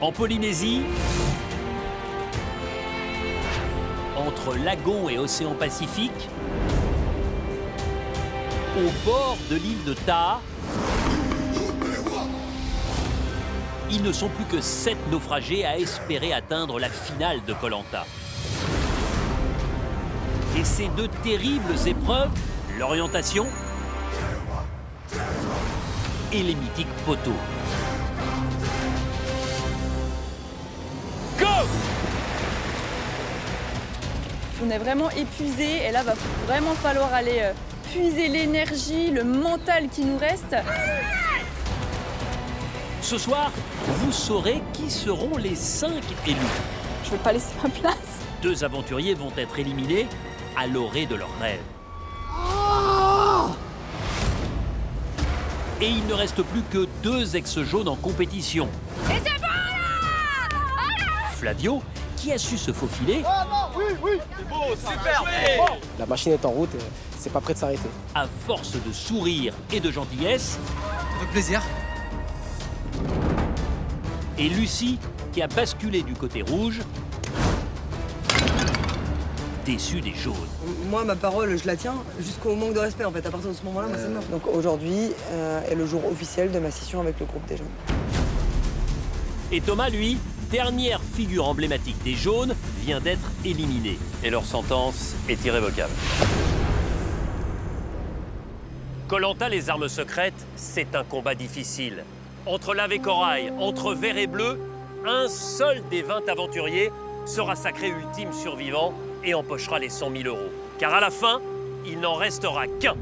En Polynésie, entre lagon et océan Pacifique, au bord de l'île de Taha, ils ne sont plus que 7 naufragés à espérer atteindre la finale de Koh Lanta. Et ces 2 terribles épreuves, l'orientation et les mythiques poteaux. Go! On est vraiment épuisés et là, va vraiment falloir aller puiser l'énergie, le mental qui nous reste. Ce soir, vous saurez qui seront les 5 élus. Je ne veux pas laisser ma place. 2 aventuriers vont être éliminés à l'orée de leurs rêves. Et il ne reste plus que 2 ex-jaunes en compétition. Et c'est bon là! Flavio, qui a su se faufiler, La machine est en route, c'est pas prêt de s'arrêter. à force de sourire et de gentillesse, Avec plaisir. et Lucie, qui a basculé du côté rouge, déçue des jaunes. Moi, ma parole, je la tiens jusqu'au manque de respect, en fait. À partir de ce moment-là, moi, c'est mort. Donc aujourd'hui est le jour officiel de ma scission avec le groupe des jaunes. Et Thomas, lui, dernière figure emblématique des jaunes, vient d'être éliminé. Et leur sentence est irrévocable. Koh Lanta, les armes secrètes, c'est un combat difficile. Entre lave et corail, entre vert et bleu, un seul des 20 aventuriers sera sacré ultime survivant et empochera les 100 000 €. Car à la fin, il n'en restera qu'un.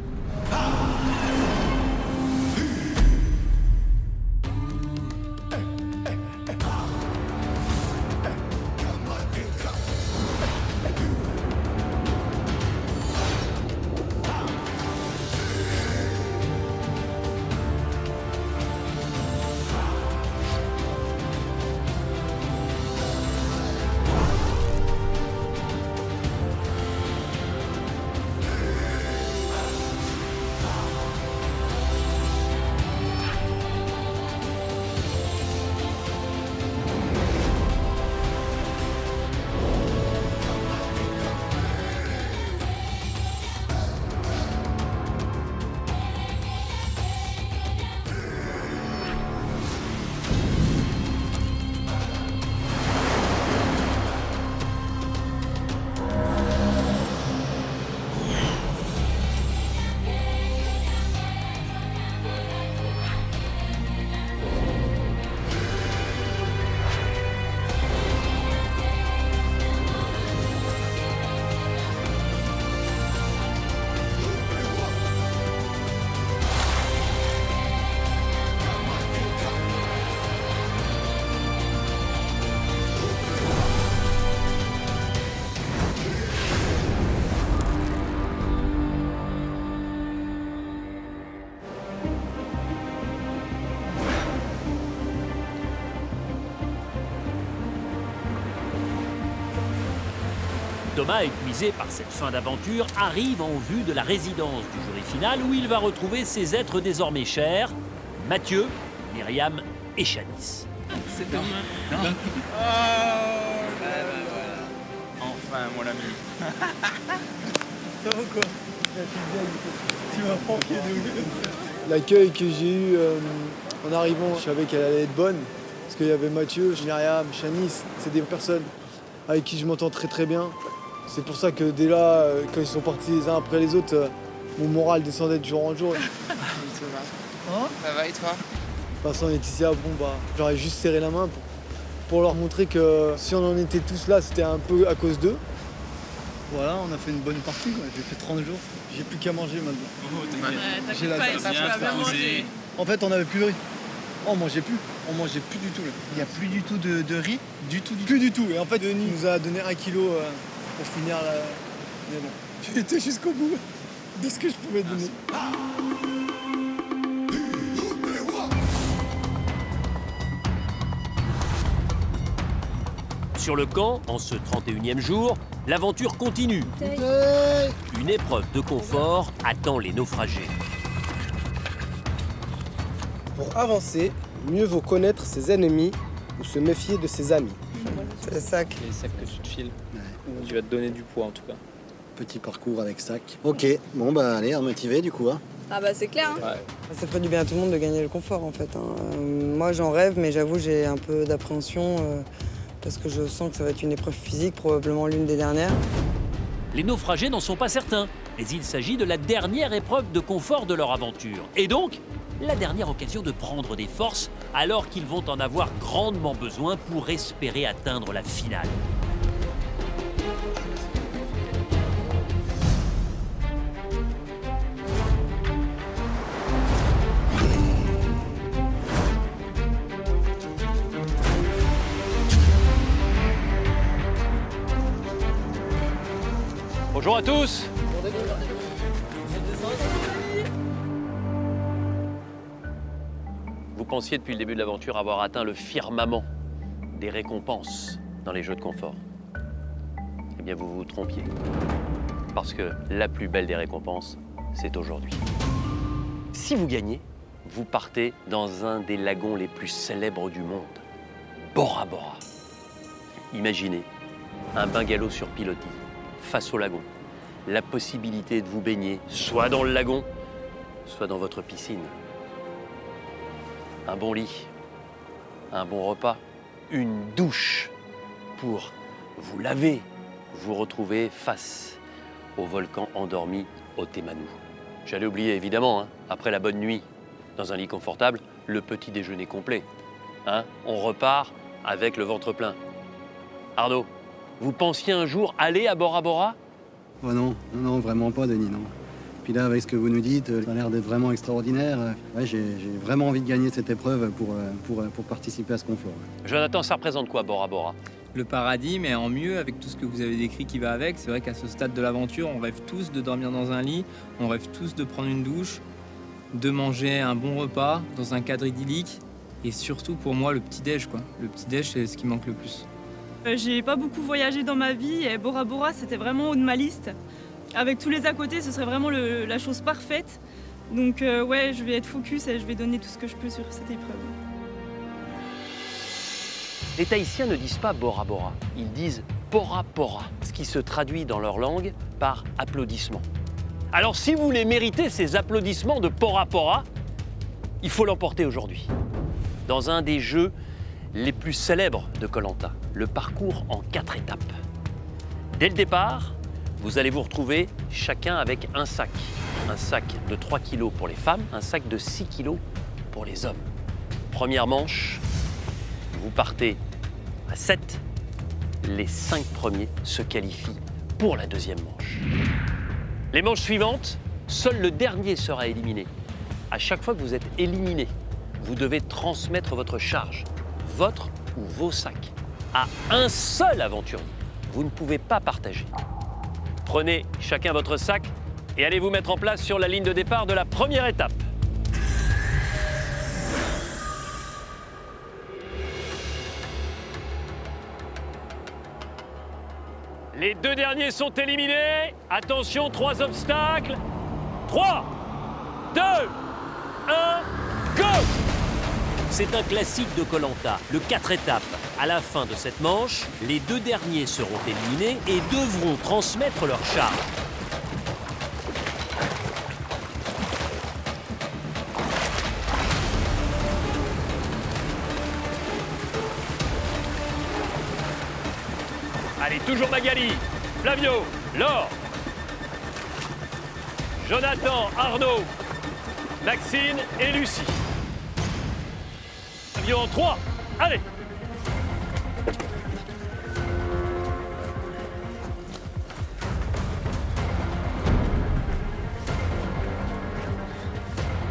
Thomas, épuisé par cette fin d'aventure, arrive en vue de la résidence du jury final où il va retrouver ses êtres désormais chers, Mathieu, Myriam et Shanice. C'est Thomas. Non. Enfin, mon ami. Ça va quoi? Tu m'as franqué de ouf. L'accueil que j'ai eu en arrivant, je savais qu'elle allait être bonne. Parce qu'il y avait Mathieu, Myriam, Shanice, c'est des personnes avec qui je m'entends très très bien. C'est pour ça que dès là, quand ils sont partis les uns après les autres, mon moral descendait de jour en jour. Ça va et toi? Passant Laetitia, bon bah, j'aurais juste serré la main pour leur montrer que si on en était tous là, c'était un peu à cause d'eux. Voilà, on a fait une bonne partie, quoi. J'ai fait 30 jours. J'ai plus qu'à manger maintenant. Oh, t'inquiète. J'ai la dalle. En fait, on avait plus de riz. On mangeait plus. On mangeait plus du tout. Là. Il n'y a plus du tout de riz? Plus du tout. Et en fait, Denis nous a donné 1 kilo pour finir la... Mais bon, j'ai été jusqu'au bout de ce que je pouvais donner. Sur le camp, en ce 31e jour, l'aventure continue. Une épreuve de confort attend les naufragés. Pour avancer, mieux vaut connaître ses ennemis ou se méfier de ses amis. C'est le sac. Les sacs que tu te files. Tu vas te donner du poids en tout cas. Petit parcours avec sac. Ok, bon bah allez, motivé du coup. Hein. Ah bah c'est clair. Hein. Ça ferait du bien à tout le monde de gagner le confort en fait. Moi j'en rêve, mais j'avoue j'ai un peu d'appréhension parce que je sens que ça va être une épreuve physique, probablement l'une des dernières. Les naufragés n'en sont pas certains, mais il s'agit de la dernière épreuve de confort de leur aventure. Et donc, la dernière occasion de prendre des forces alors qu'ils vont en avoir grandement besoin pour espérer atteindre la finale. Bonjour à tous. Vous pensiez depuis le début de l'aventure avoir atteint le firmament des récompenses dans les jeux de confort. Eh bien, vous vous trompiez. Parce que la plus belle des récompenses, c'est aujourd'hui. Si vous gagnez, vous partez dans un des lagons les plus célèbres du monde, Bora Bora. Imaginez un bungalow sur pilotis, face au lagon. La possibilité de vous baigner, soit dans le lagon, soit dans votre piscine. Un bon lit, un bon repas, une douche pour vous laver, vous retrouver face au volcan endormi au Témanou. J'allais oublier évidemment, après la bonne nuit, dans un lit confortable, le petit déjeuner complet. On repart avec le ventre plein. Arnaud, vous pensiez un jour aller à Bora Bora ? Oh non, vraiment pas Denis, non. Puis là, avec ce que vous nous dites, ça a l'air d'être vraiment extraordinaire. Ouais, j'ai vraiment envie de gagner cette épreuve pour participer à ce confort. Jonathan, ça représente quoi Bora Bora ? Le paradis, mais en mieux avec tout ce que vous avez décrit qui va avec. C'est vrai qu'à ce stade de l'aventure, on rêve tous de dormir dans un lit, on rêve tous de prendre une douche, de manger un bon repas dans un cadre idyllique. Et surtout pour moi, le petit-déj, quoi. Le petit-déj, c'est ce qui manque le plus. J'ai pas beaucoup voyagé dans ma vie et Bora Bora c'était vraiment haut de ma liste. Avec tous les à côté, ce serait vraiment la chose parfaite. Donc ouais, je vais être focus et je vais donner tout ce que je peux sur cette épreuve. Les Tahitiens ne disent pas Bora Bora, ils disent Pora Pora, ce qui se traduit dans leur langue par applaudissement. Alors si vous voulez mériter ces applaudissements de Pora Pora, il faut l'emporter aujourd'hui. Dans un des jeux les plus célèbres de Koh-Lanta, le parcours en 4 étapes. Dès le départ, vous allez vous retrouver chacun avec un sac. Un sac de 3 kg pour les femmes, un sac de 6 kg pour les hommes. Première manche, vous partez à 7. Les 5 premiers se qualifient pour la deuxième manche. Les manches suivantes, seul le dernier sera éliminé. À chaque fois que vous êtes éliminé, vous devez transmettre votre charge, votre ou vos sacs, à un seul aventurier. Vous ne pouvez pas partager. Prenez chacun votre sac et allez vous mettre en place sur la ligne de départ de la première étape. Les 2 derniers sont éliminés. Attention, 3 obstacles. 3, 2, 1, go! C'est un classique de Koh-Lanta, le 4 étapes. À la fin de cette manche, les 2 derniers seront éliminés et devront transmettre leur charge. Allez, toujours Magali, Flavio, Laure, Jonathan, Arnaud, Maxine et Lucie. Flavio en 3, allez!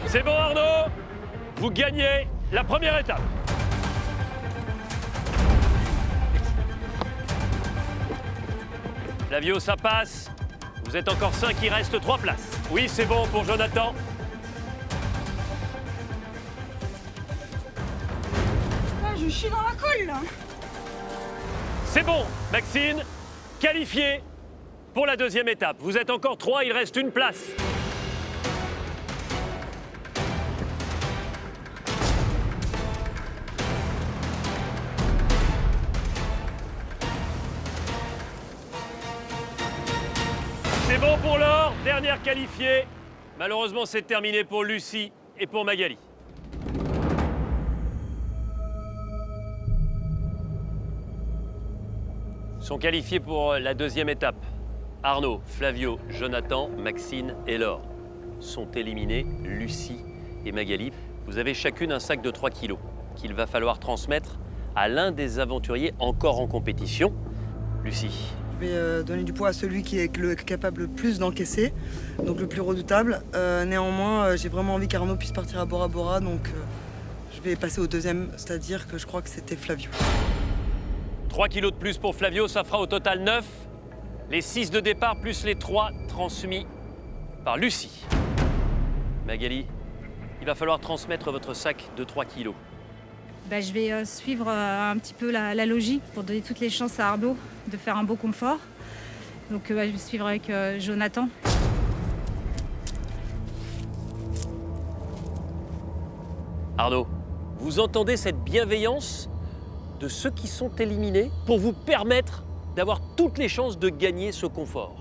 C'est bon Arnaud, vous gagnez la première étape. Flavio, ça passe. Vous êtes encore 5, il reste 3 places. Oui, c'est bon pour Jonathan. Ah, je suis dans la colle là. C'est bon, Maxine, qualifié pour la deuxième étape. Vous êtes encore 3, il reste 1 place. C'est bon pour Laure, dernière qualifiée. Malheureusement, c'est terminé pour Lucie et pour Magali. Sont qualifiés pour la deuxième étape. Arnaud, Flavio, Jonathan, Maxine et Laure sont éliminés. Lucie et Magali, vous avez chacune un sac de 3 kilos qu'il va falloir transmettre à l'un des aventuriers encore en compétition. Lucie. Je vais donner du poids à celui qui est capable le plus d'encaisser, donc le plus redoutable. Néanmoins, j'ai vraiment envie qu'Arnaud puisse partir à Bora Bora, donc je vais passer au deuxième, c'est-à-dire que je crois que c'était Flavio. 3 kilos de plus pour Flavio, ça fera au total 9. Les 6 de départ plus les 3 transmis par Lucie. Magali, il va falloir transmettre votre sac de 3 kilos. Je vais suivre un petit peu la logique pour donner toutes les chances à Arnaud de faire un beau confort. Donc je vais suivre avec Jonathan. Arnaud, vous entendez cette bienveillance de ceux qui sont éliminés pour vous permettre d'avoir toutes les chances de gagner ce confort?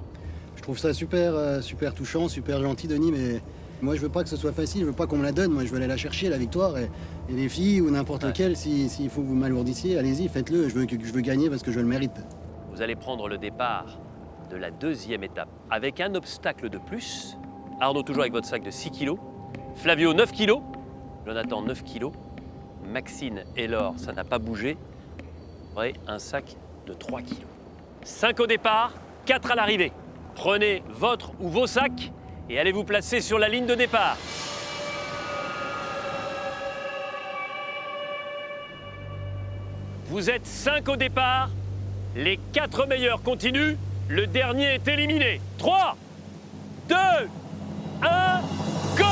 Je trouve ça super, super touchant, super gentil, Denis, mais moi je veux pas que ce soit facile, je veux pas qu'on me la donne, moi je veux aller la chercher, la victoire. Et les filles ou n'importe lequel, s'il faut que vous m'alourdissiez, allez-y, faites-le, je veux gagner parce que je le mérite. Vous allez prendre le départ de la deuxième étape avec un obstacle de plus. Arnaud toujours avec votre sac de 6 kilos. Flavio 9 kilos. Jonathan 9 kilos. Maxine et Laure, ça n'a pas bougé. Vous aurez un sac de 3 kilos. 5 au départ, 4 à l'arrivée. Prenez votre ou vos sacs et allez vous placer sur la ligne de départ. Vous êtes 5 au départ. Les 4 meilleurs continuent. Le dernier est éliminé. 3, 2, 1, go!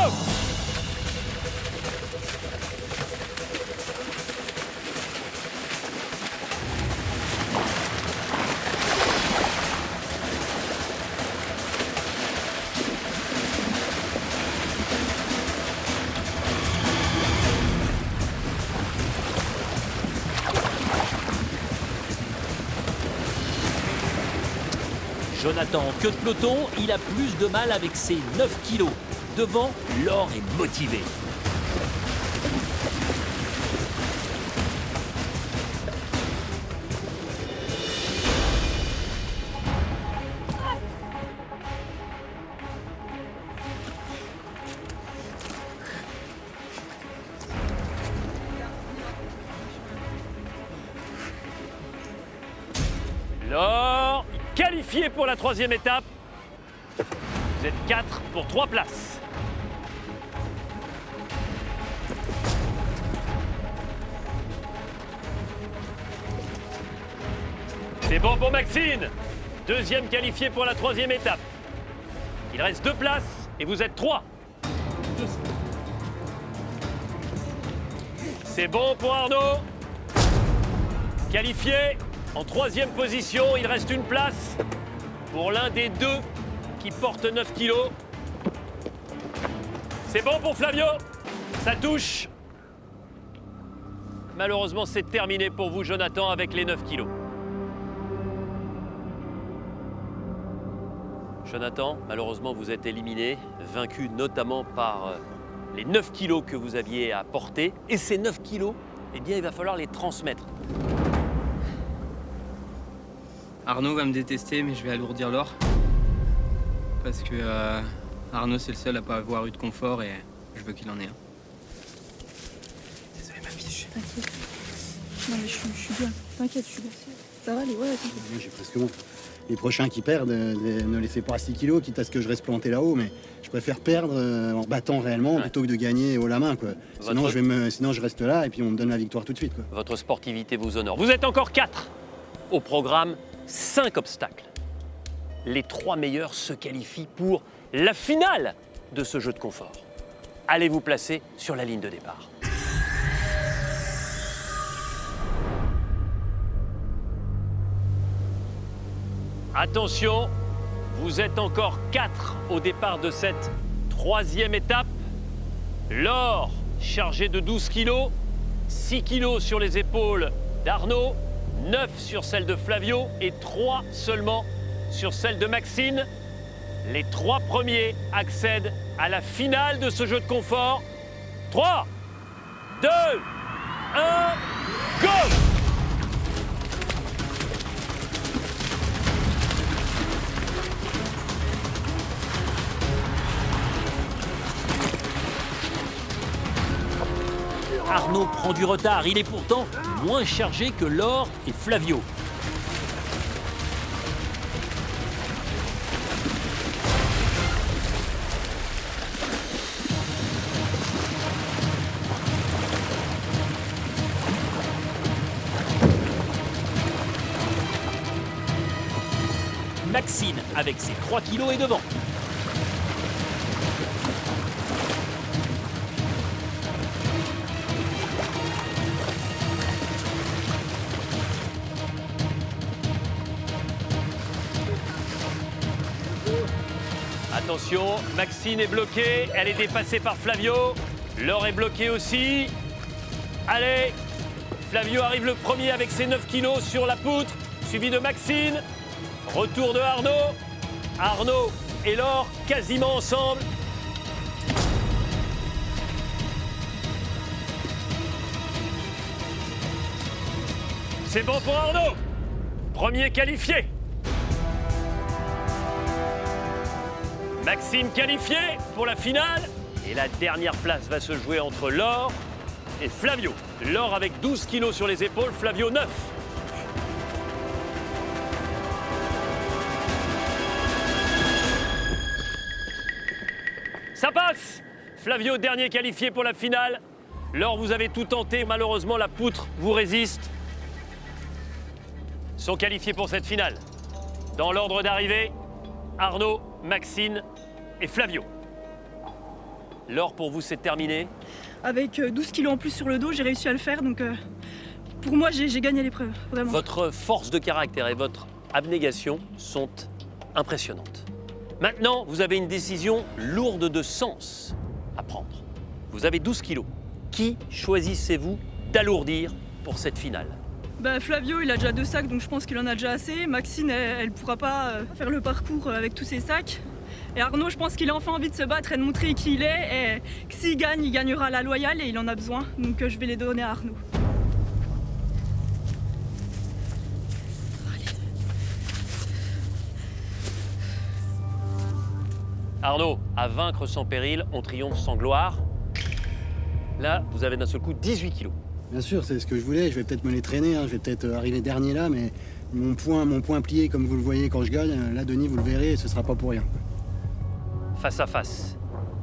Jonathan en queue de peloton, il a plus de mal avec ses 9 kilos. Devant, Laure est motivé. Laure, qualifié pour la troisième étape. Vous êtes 4 pour 3 places. C'est bon pour Maxine. Deuxième qualifié pour la troisième étape. Il reste 2 places et vous êtes 3. C'est bon pour Arnaud. Qualifié en troisième position. Il reste une place pour l'un des deux qui porte 9 kilos. C'est bon pour Flavio. Ça touche. Malheureusement, c'est terminé pour vous, Jonathan, avec les 9 kilos. Jonathan, malheureusement, vous êtes éliminé, vaincu notamment par les 9 kilos que vous aviez à porter. Et ces 9 kilos, eh bien, il va falloir les transmettre. Arnaud va me détester, mais je vais alourdir Laure. Parce que Arnaud, c'est le seul à pas avoir eu de confort et je veux qu'il en ait un. Désolé, ma fille. T'inquiète. Non, mais je suis bien. T'inquiète, je suis bien. Ça va, ouais, t'inquiète. J'ai presque honte. Les prochains qui perdent, ne laissez pas à 6 kilos, quitte à ce que je reste planté là-haut, mais je préfère perdre en battant réellement plutôt que de gagner haut la main, quoi. Sinon, je reste là et puis on me donne la victoire tout de suite, quoi. Votre sportivité vous honore. Vous êtes encore 4. Au programme, 5 obstacles. Les 3 meilleurs se qualifient pour la finale de ce jeu de confort. Allez vous placer sur la ligne de départ. Attention, vous êtes encore 4 au départ de cette troisième étape. Laure, chargée de 12 kilos, 6 kilos sur les épaules d'Arnaud, 9 sur celle de Flavio et 3 seulement sur celle de Maxine. Les 3 premiers accèdent à la finale de ce jeu de confort. 3, 2, 1, go! Arnaud prend du retard, il est pourtant moins chargé que Laure et Flavio. Maxine, avec ses 3 kilos, est devant. Attention, Maxine est bloquée, elle est dépassée par Flavio. Laure est bloquée aussi. Allez, Flavio arrive le premier avec ses 9 kilos sur la poutre, suivi de Maxine. Retour de Arnaud. Arnaud et Laure quasiment ensemble. C'est bon pour Arnaud. Premier qualifié. Maxime qualifié pour la finale. Et la dernière place va se jouer entre Laure et Flavio. Laure avec 12 kilos sur les épaules, Flavio 9. Ça passe! Flavio, dernier qualifié pour la finale. Laure, vous avez tout tenté. Malheureusement, la poutre vous résiste. Sont qualifiés pour cette finale. Dans l'ordre d'arrivée, Arnaud, Maxine et Flavio. Laure, pour vous, c'est terminé. Avec 12 kilos en plus sur le dos, j'ai réussi à le faire. Donc pour moi, j'ai gagné l'épreuve, vraiment. Votre force de caractère et votre abnégation sont impressionnantes. Maintenant, vous avez une décision lourde de sens à prendre. Vous avez 12 kilos. Qui choisissez-vous d'alourdir pour cette finale? Flavio, il a déjà 2 sacs, donc je pense qu'il en a déjà assez. Maxine, elle pourra pas faire le parcours avec tous ses sacs. Et Arnaud, je pense qu'il a enfin envie de se battre et de montrer qui il est. Et que s'il gagne, il gagnera la loyale et il en a besoin. Donc je vais les donner à Arnaud. Arnaud, à vaincre sans péril, on triomphe sans gloire. Là, vous avez d'un seul coup 18 kilos. Bien sûr, c'est ce que je voulais. Je vais peut-être me les traîner. Je vais peut-être arriver dernier là, mais mon poing plié, comme vous le voyez quand je gagne, là, Denis, vous le verrez, ce sera pas pour rien. Face à face,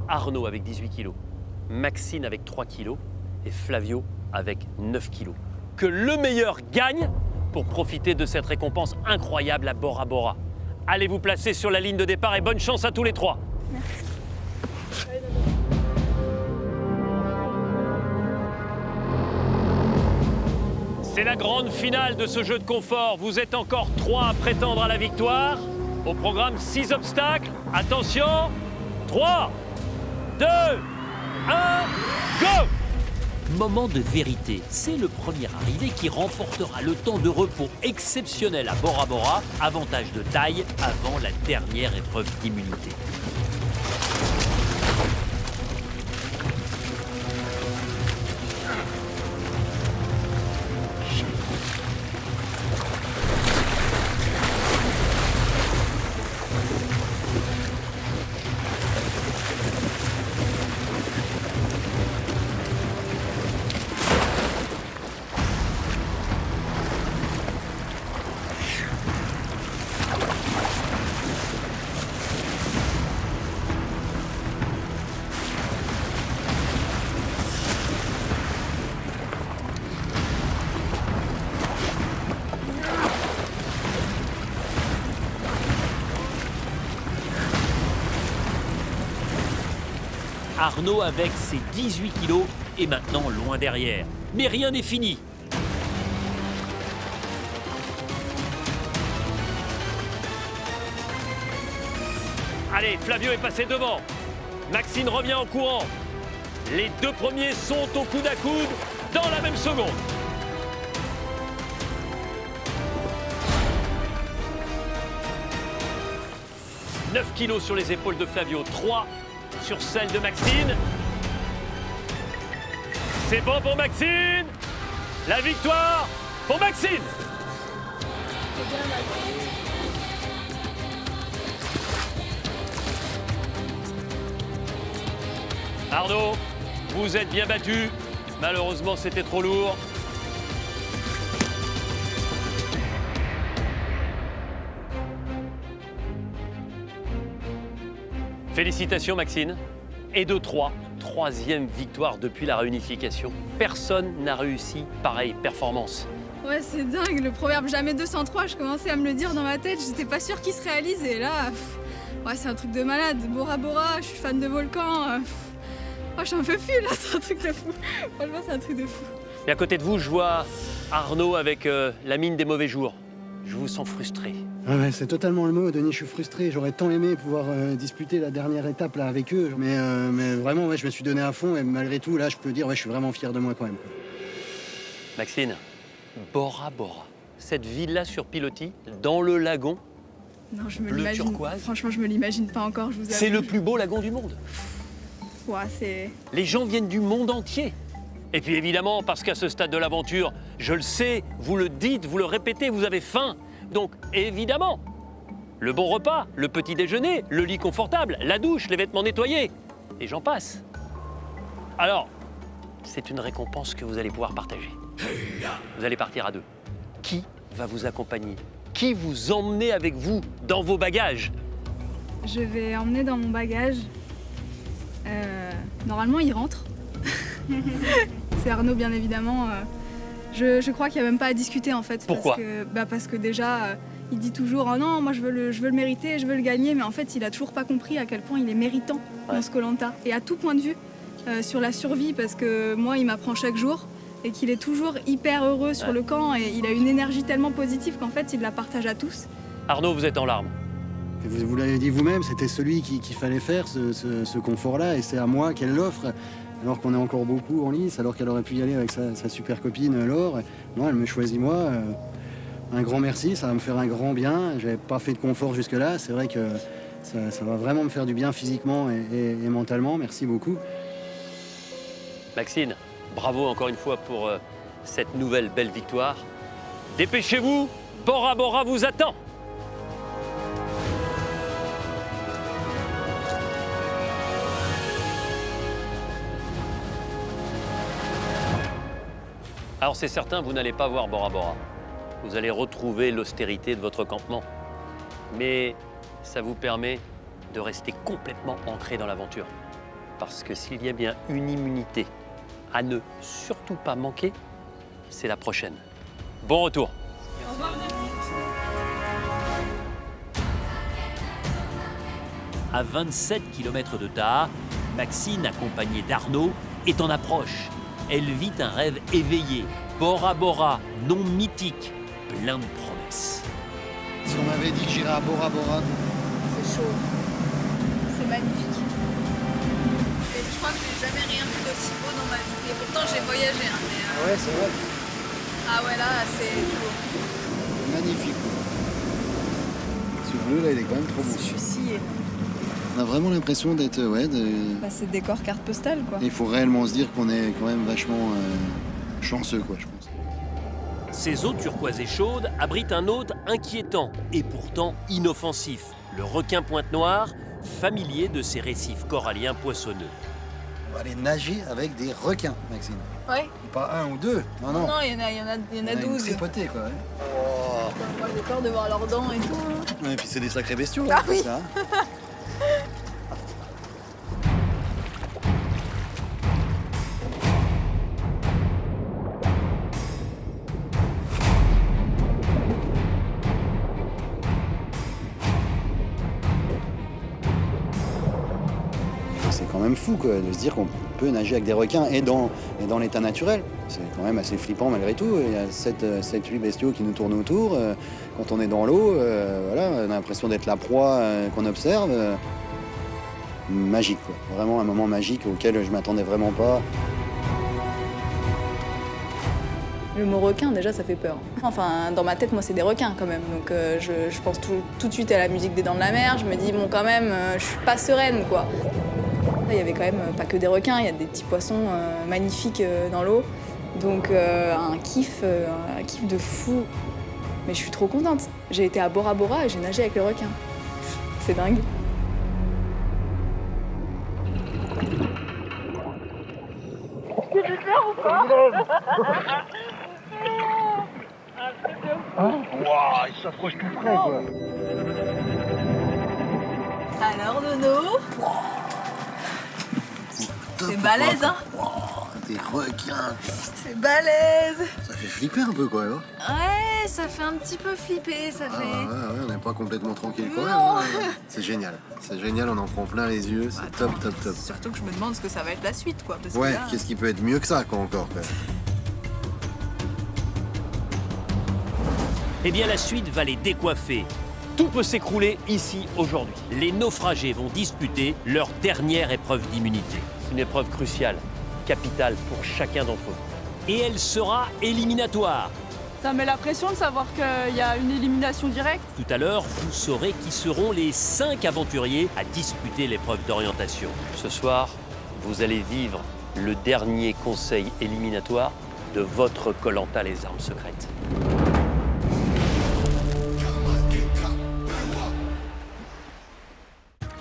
Arnaud avec 18 kilos, Maxine avec 3 kilos et Flavio avec 9 kilos. Que le meilleur gagne pour profiter de cette récompense incroyable à Bora Bora. Allez vous placer sur la ligne de départ et bonne chance à tous les 3. Merci. C'est la grande finale de ce jeu de confort. Vous êtes encore 3 à prétendre à la victoire. Au programme, 6 obstacles. Attention, 3, 2, 1, go! Moment de vérité, c'est le premier arrivé qui remportera le temps de repos exceptionnel à Bora Bora, avantage de taille avant la dernière épreuve d'immunité. Arnaud, avec ses 18 kilos, est maintenant loin derrière. Mais rien n'est fini. Allez, Flavio est passé devant. Maxine revient en courant. Les 2 premiers sont au coude à coude dans la même seconde. 9 kilos sur les épaules de Flavio, 3 sur celles de Maxine. C'est bon pour Maxine. La victoire pour Maxine. Arnaud, vous êtes bien battu. Malheureusement, c'était trop lourd. Félicitations Maxine. Et de 3, troisième victoire depuis la réunification. Personne n'a réussi pareille performance. Ouais, c'est dingue, le proverbe jamais 203, je commençais à me le dire dans ma tête, j'étais pas sûre qu'il se réalise et là, ouais, c'est un truc de malade. Bora Bora, je suis fan de volcan. Je suis un peu fou là, c'est un truc de fou. Franchement, c'est un truc de fou. Et à côté de vous, je vois Arnaud avec la mine des mauvais jours. Je vous sens frustré. Ouais, c'est totalement le mot, Denis, je suis frustré. J'aurais tant aimé pouvoir disputer la dernière étape là avec eux. Mais vraiment, ouais, je me suis donné à fond et malgré tout, là, je peux dire, ouais, je suis vraiment fier de moi quand même. Maxine, Bora Bora, cette villa sur pilotis, dans le lagon, non, je me bleu l'imagine. turquoise. Franchement, je me l'imagine pas encore, je vous avoue. C'est le plus beau lagon du monde. Ouais, c'est... Les gens viennent du monde entier. Et puis évidemment, parce qu'à ce stade de l'aventure, je le sais, vous le dites, vous le répétez, vous avez faim. Donc évidemment, le bon repas, le petit déjeuner, le lit confortable, la douche, les vêtements nettoyés, et j'en passe. Alors, c'est une récompense que vous allez pouvoir partager. Vous allez partir à 2. Qui va vous accompagner? Qui vous emmenez avec vous dans vos bagages? Je vais emmener dans mon bagage... normalement, il rentre. C'est Arnaud, bien évidemment. Je crois qu'il n'y a même pas à discuter, en fait. Pourquoi? Parce que déjà, il dit toujours « Oh non, moi je veux le mériter, je veux le gagner », mais en fait, il a toujours pas compris à quel point il est méritant dans ce Koh-Lanta. Et à tout point de vue, sur la survie, parce que moi, il m'apprend chaque jour et qu'il est toujours hyper heureux sur le camp et il a une énergie tellement positive qu'en fait, il la partage à tous. Arnaud, vous êtes en larmes. Vous l'avez dit vous-même, c'était celui qu'il fallait faire, ce confort-là, et c'est à moi qu'elle l'offre, alors qu'on est encore beaucoup en lice, alors qu'elle aurait pu y aller avec sa super copine Laure. Non, elle me choisit moi. Un grand merci, ça va me faire un grand bien. J'avais pas fait de confort jusque-là, c'est vrai que ça va vraiment me faire du bien physiquement et mentalement. Merci beaucoup. Maxine, bravo encore une fois pour cette nouvelle belle victoire. Dépêchez-vous, Bora Bora vous attend. Alors c'est certain, vous n'allez pas voir Bora Bora. Vous allez retrouver l'austérité de votre campement. Mais ça vous permet de rester complètement ancré dans l'aventure. Parce que s'il y a bien une immunité à ne surtout pas manquer, c'est la prochaine. Bon retour. Au revoir. À 27 km de Taha, Maxine, accompagnée d'Arnaud, est en approche. Elle vit un rêve éveillé, Bora Bora, nom mythique, plein de promesses. Si on m'avait dit que j'irais à Bora Bora... C'est chaud. C'est magnifique. Et je crois que j'ai jamais rien vu d'aussi beau dans ma vie. Et pourtant, j'ai voyagé. Hein, mais, Ouais, c'est vrai. Ah ouais, là, c'est beau. Magnifique. Ce bleu, là, il est quand même trop beau. Je suis sciée. On a vraiment l'impression d'être... Bah, c'est décor carte postale, quoi. Il faut réellement se dire qu'on est quand même vachement chanceux, quoi, je pense. Ces eaux turquoises et chaudes abritent un hôte inquiétant et pourtant inoffensif, le requin pointe-noire, familier de ces récifs coralliens poissonneux. On va aller nager avec des requins, Maxine. Ouais. Pas un ou deux, non, non. Non, il y en a 12. Tripotée, quoi. Ouais. Moi, j'ai peur de voir leurs dents et tout. Ouais, et puis c'est des sacrés bestiaux. Ah là, oui. ça. C'est quand même fou quoi, de se dire qu'on peut nager avec des requins et dans l'état naturel. C'est quand même assez flippant malgré tout. Il y a 7-8 bestiaux qui nous tournent autour. Quand on est dans l'eau, voilà, on a l'impression d'être la proie qu'on observe. Magique, quoi. Vraiment un moment magique auquel je ne m'attendais vraiment pas. Le mot requin, déjà, ça fait peur. Enfin, dans ma tête, moi, c'est des requins quand même. Donc, je pense tout de suite à la musique des Dents de la Mer. Je me dis, bon, quand même, je suis pas sereine, quoi. Il y avait quand même pas que des requins, il y a des petits poissons magnifiques dans l'eau. Donc, un kiff de fou. Mais je suis trop contente. J'ai été à Bora Bora et j'ai nagé avec le requin. C'est dingue. Tu veux faire ou pas? Waouh, il s'approche tout près, quoi. Alors, Nono? C'est balèze, hein? Des requins. C'est balèze. Ça fait flipper un peu, quoi. Hein. Ouais, ça fait un petit peu flipper, ça fait. Ouais, on n'est pas complètement tranquille, quand même. Non. Hein. C'est génial, on en prend plein les yeux, c'est top. Surtout que je me demande ce que ça va être la suite, quoi. Parce Ouais, que là... qu'est-ce qui peut être mieux que ça, quoi, encore, quoi. Eh bien, la suite va les décoiffer. Tout peut s'écrouler ici aujourd'hui. Les naufragés vont disputer leur dernière épreuve d'immunité. C'est une épreuve cruciale, capitale pour chacun d'entre eux. Et elle sera éliminatoire. Ça met la pression de savoir qu'il y a une élimination directe. Tout à l'heure, vous saurez qui seront les 5 aventuriers à disputer l'épreuve d'orientation. Ce soir, vous allez vivre le dernier conseil éliminatoire de votre Koh-Lanta les armes secrètes.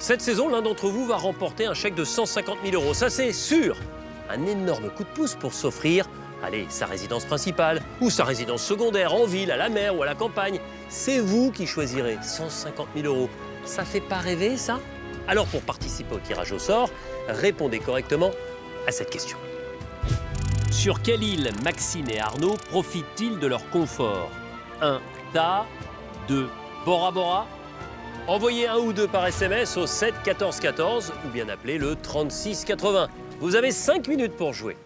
Cette saison, l'un d'entre vous va remporter un chèque de 150 000 €. Ça, c'est sûr. Un énorme coup de pouce pour s'offrir, allez, sa résidence principale ou sa résidence secondaire en ville, à la mer ou à la campagne. C'est vous qui choisirez 150 000 €. Ça fait pas rêver, ça? Alors, pour participer au tirage au sort, répondez correctement à cette question. Sur quelle île Maxime et Arnaud profitent-ils de leur confort? 1. Ta. 2. Bora Bora. Envoyez un ou deux par SMS au 7 14 14 ou bien appelez le 36 80. Vous avez 5 minutes pour jouer.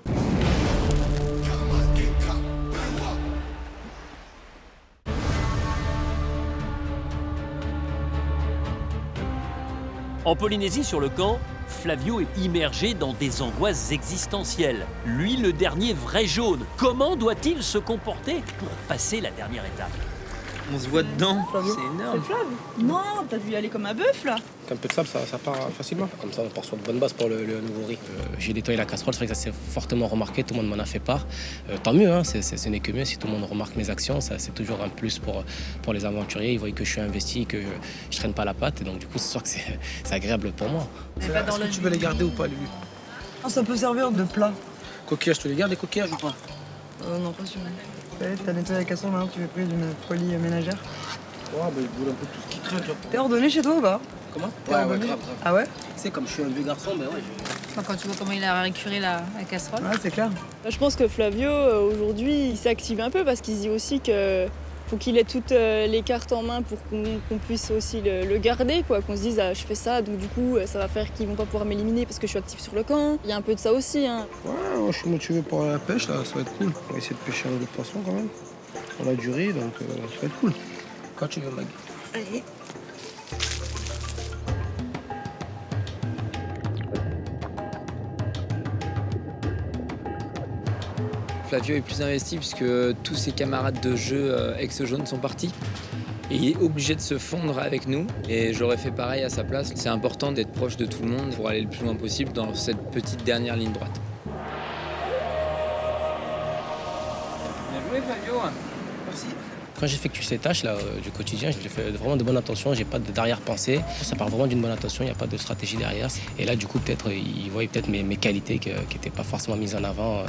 En Polynésie, sur le camp, Flavio est immergé dans des angoisses existentielles. Lui, le dernier vrai jaune. Comment doit-il se comporter pour passer la dernière étape? On se voit dedans, c'est énorme. C'est Flav? Non, t'as dû y aller comme un bœuf là. Un peu de sable, ça part facilement. Comme ça, on part sur de bonnes bases pour le nouveau riz. J'ai nettoyé la casserole, c'est vrai que ça s'est fortement remarqué, tout le monde m'en a fait part. Tant mieux, hein, ce n'est que mieux si tout le monde remarque mes actions. C'est toujours un plus pour les aventuriers. Ils voient que je suis investi, que je traîne pas la patte. Et donc, du coup, c'est sûr que c'est agréable pour moi. Est-ce que Tu veux les garder ou pas, lui? Ça peut servir de plat. Coquillages, tu les gardes, les coquillages ou pas? Non, pas sûr. T'as nettoyé la casserole, maintenant tu fais pris d'une folie ménagère. Ouais, bah, il brûle un peu tout ce qui traîne. T'es ordonné chez toi ou pas? Comment? T'es ordonné? grave. Ah ouais? Tu sais, comme je suis un vieux garçon, ben ouais. Quand tu vois comment il a récuré la casserole. Ouais, c'est clair. Je pense que Flavio, aujourd'hui, il s'active un peu parce qu'il se dit aussi que faut qu'il ait toutes les cartes en main pour qu'on puisse aussi le garder, quoi. Qu'on se dise, ah, je fais ça, donc du coup, ça va faire qu'ils vont pas pouvoir m'éliminer parce que je suis actif sur le camp. Il y a un peu de ça aussi, hein. Ouais, moi, je suis motivé pour la pêche, là, ça va être cool. On va essayer de pêcher un peu de poisson quand même. On a du riz, donc ça va être cool. Quand tu veux, Mag. Allez. Flavio est plus investi puisque tous ses camarades de jeu ex-jaune sont partis. Et il est obligé de se fondre avec nous. Et j'aurais fait pareil à sa place. C'est important d'être proche de tout le monde pour aller le plus loin possible dans cette petite dernière ligne droite. Bien joué, Flavio. Merci. Quand j'effectue ces tâches là, du quotidien, je les fais vraiment de bonne intention, j'ai pas d'arrière-pensée. Ça part vraiment d'une bonne intention, il n'y a pas de stratégie derrière. Et là, du coup, peut-être, ils voient peut-être mes qualités qui n'étaient pas forcément mises en avant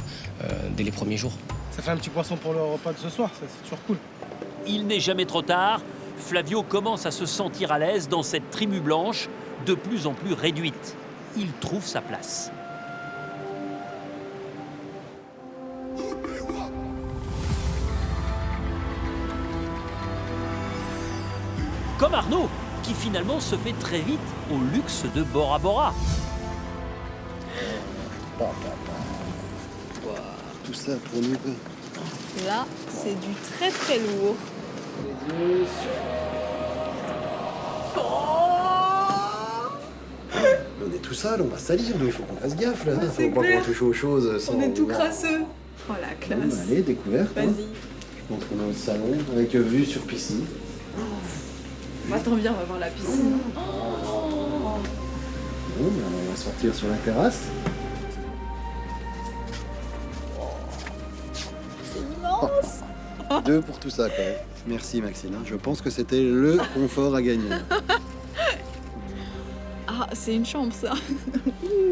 dès les premiers jours. Ça fait un petit poisson pour le repas de ce soir, c'est toujours cool. Il n'est jamais trop tard. Flavio commence à se sentir à l'aise dans cette tribu blanche, de plus en plus réduite. Il trouve sa place. Comme Arnaud, qui finalement se fait très vite au luxe de Bora Bora. Tout ça pour nous, quoi. Là, c'est du très très lourd. On est tout sale, on va salir, nous, il faut qu'on fasse gaffe, là. C'est Faut pas clair. qu'on touche aux choses sans... On est tout crasseux. Oh la Bon, classe. allez, découverte. Hein. Vas-y. Je pense qu'on est au salon avec vue sur piscine. Bah, attends, viens, on va voir la piscine. Oh. Bon, ben, on va sortir sur la terrasse. C'est immense. 2 pour tout ça, quand même. Merci, Maxine. Je pense que c'était le confort à gagner. Ah, c'est une chambre, ça.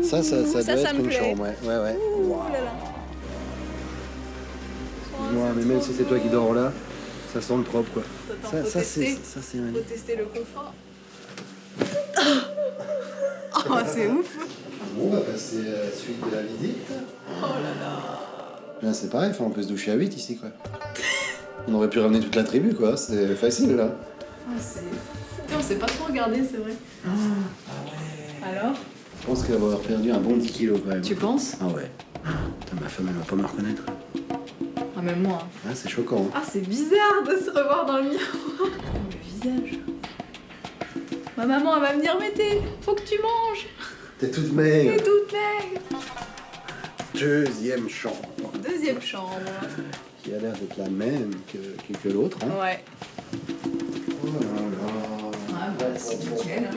Ça doit être me une plaît. chambre, ouais. Ouais. Ouh Waouh. là là. Excuse-moi, mais même si c'est toi qui dors là, ça sent le propre, quoi. Attends, Ça, faut ça, tester. c'est Faut magnifique. tester le confort. Oh, c'est ouf. Bon, on va passer à la suite de la visite. Oh là là. Là, c'est pareil, on peut se doucher à 8 ici, quoi. On aurait pu ramener toute la tribu, quoi. C'est facile, là. Oh, c'est fou. On s'est pas trop regardé, c'est vrai. Alors? Je pense qu'elle va avoir perdu un bon 10 kilos, quand même. Tu penses? Ah ouais. Putain, ma femme, elle va pas me reconnaître. Ah, même moi. Ah, c'est choquant. Hein. Ah, c'est bizarre de se revoir dans le miroir. Le visage. Ma maman, elle va me dire, mais faut que tu manges. T'es toute maigre. T'es toute maigre. Deuxième chambre. Deuxième chambre. Qui a l'air d'être la même que l'autre. Hein. Ouais. Oh là là. Ah, bah, c'est nickel.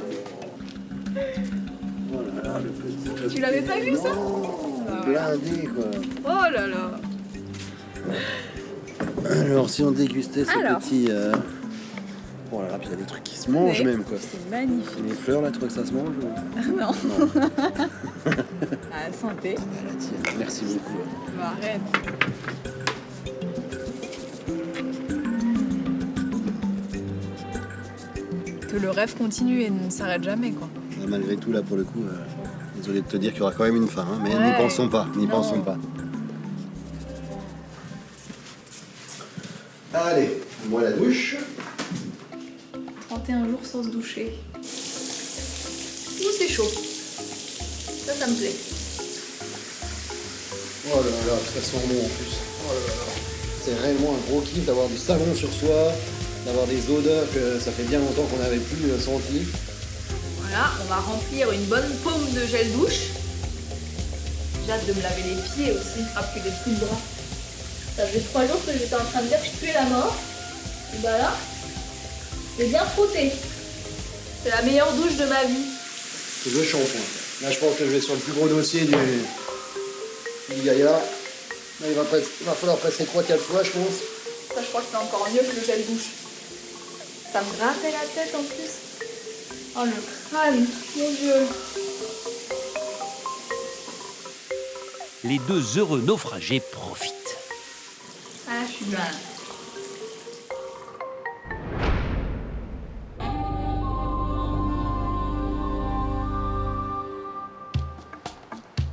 Oh là là, le petit. Tu l'avais pas vu, ça? Blindé, quoi. Oh là là. Alors, si on dégustait ce Alors. petit. Oh là là, puis il y a des trucs qui se mangent même, quoi. C'est magnifique. Les fleurs, là, tu crois que ça se mange ou... Non. Non. Ah, santé. Ah, la tienne. Merci beaucoup. Bah, arrête. Que le rêve continue et ne s'arrête jamais, quoi. Malgré tout, là, pour le coup, désolé de te dire qu'il y aura quand même une fin, hein, mais Ouais. n'y pensons pas, n'y Non. pensons pas. Allez, moi la douche. 31 jours sans se doucher. Ouh, c'est chaud. Ça me plaît. Oh là là, ça sent bon en plus. Oh là là. C'est réellement un gros kiff d'avoir du savon sur soi, d'avoir des odeurs que ça fait bien longtemps qu'on n'avait plus senties. Voilà, on va remplir une bonne paume de gel douche. J'ai hâte de me laver les pieds aussi, après des petits bras. Ça faisait 3 jours que j'étais en train de dire que je puais la mort. Et bah là, j'ai bien frotté. C'est la meilleure douche de ma vie. C'est le shampoing. Là, je pense que je vais sur le plus gros dossier du gaillard. Là, il va falloir passer 3-4 fois, je pense. Ça, je crois que c'est encore mieux que le gel douche. Ça me grattait la tête en plus. Oh, le crâne, mon Dieu. Les 2 heureux naufragés profitent. Ah, je suis bien.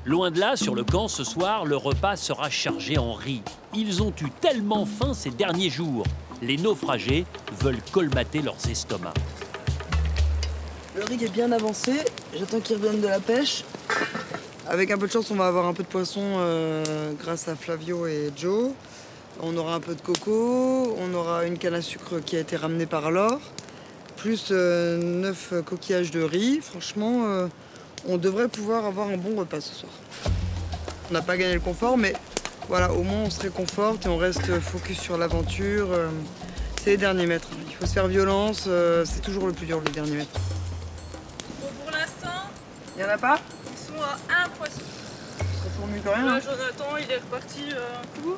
Loin de là, sur le camp, ce soir, le repas sera chargé en riz. Ils ont eu tellement faim ces derniers jours. Les naufragés veulent colmater leurs estomacs. Le rig est bien avancé, j'attends qu'ils reviennent de la pêche. Avec un peu de chance, on va avoir un peu de poisson grâce à Flavio et Joe. On aura un peu de coco, on aura une canne à sucre qui a été ramenée par Laure, plus 9 coquillages de riz. Franchement, on devrait pouvoir avoir un bon repas ce soir. On n'a pas gagné le confort, mais voilà, au moins on se réconforte et on reste focus sur l'aventure. C'est les derniers mètres. Il faut se faire violence, c'est toujours le plus dur, les derniers mètres. Bon, pour l'instant, Il n'y en a pas? ils sont à un poisson. Ça tourne mieux que rien. Là, Jonathan, il est reparti un coup.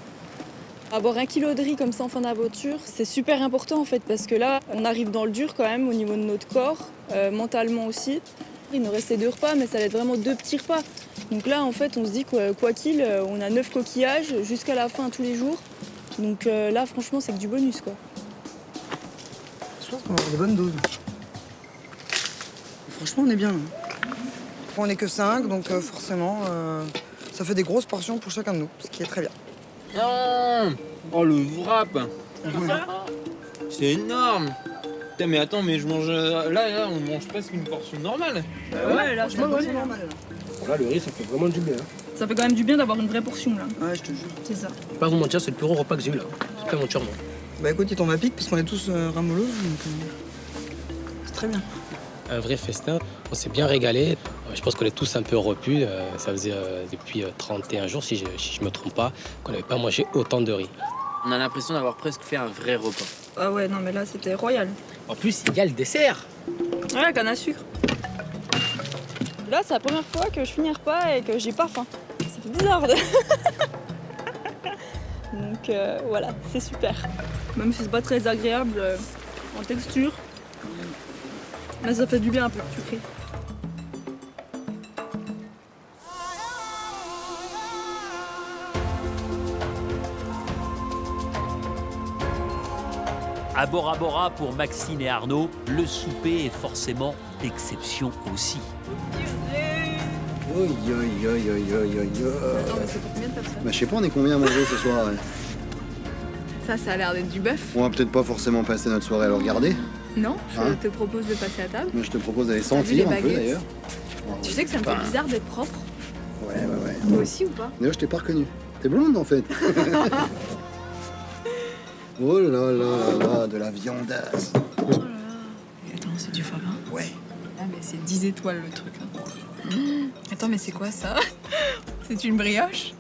Avoir 1 kilo de riz comme ça en fin d'aventure, c'est super important en fait parce que là, on arrive dans le dur quand même au niveau de notre corps, mentalement aussi. Il nous restait 2 repas, mais ça allait être vraiment 2 petits repas. Donc là, en fait, on se dit que quoi qu'il, on a 9 coquillages jusqu'à la fin tous les jours. Donc là, franchement, c'est que du bonus quoi. Je pense qu'on va avoir des bonnes doses. Franchement, on est bien. On n'est que 5, donc forcément, ça fait des grosses portions pour chacun de nous, ce qui est très bien. Oh, le wrap. C'est énorme. Putain, mais attends, mais je mange... Là, on mange presque une portion normale. Ouais, là, c'est Franchement, normal. c'est normal. Bon, là, le riz, ça fait vraiment du bien. Ça fait quand même du bien d'avoir une vraie portion là. Ouais, je te jure. C'est ça. Je vais pas vous mentir, c'est le plus gros repas que j'ai eu là. C'est pas mentir, moi. Bah écoute, il tombe à pic parce qu'on est tous ramollos, donc c'est très bien. un vrai festin. On s'est bien régalé. Je pense qu'on est tous un peu repus. Ça faisait depuis 31 jours, si je ne me trompe pas, qu'on n'avait pas mangé autant de riz. On a l'impression d'avoir presque fait un vrai repas. Ah ouais, non mais là c'était royal. En plus, il y a le dessert. Ouais, canne à sucre. Là, c'est la première fois que je finis un repas et que j'ai pas faim. Ça fait bizarre. Donc voilà, c'est super. Même si c'est pas très agréable en texture. Mais ça fait du bien un peu de sucré. À Bora Bora, pour Maxine et Arnaud, le souper est forcément d'exception aussi. Oi, oi, oi, oi, oi, oi, oi. C'est pour combien de personnes? Bah, je sais pas, on est combien à manger ce soir? Ça a l'air d'être du bœuf. On va peut-être pas forcément passer notre soirée à le regarder. Non, je Hein? te propose de passer à table. Moi, je te propose d'aller vu sentir les un peu baguettes? d'ailleurs. Tu sais que ça me fait bizarre d'être propre. Ouais, ouais, ouais. Toi aussi ou pas? D'ailleurs, je t'ai pas reconnu. T'es blonde en fait. Oh là là là là, de la viandasse. Attends, c'est du foie gras? Ouais. Ah mais c'est 10 étoiles le truc là. Attends, mais c'est quoi ça? C'est une brioche?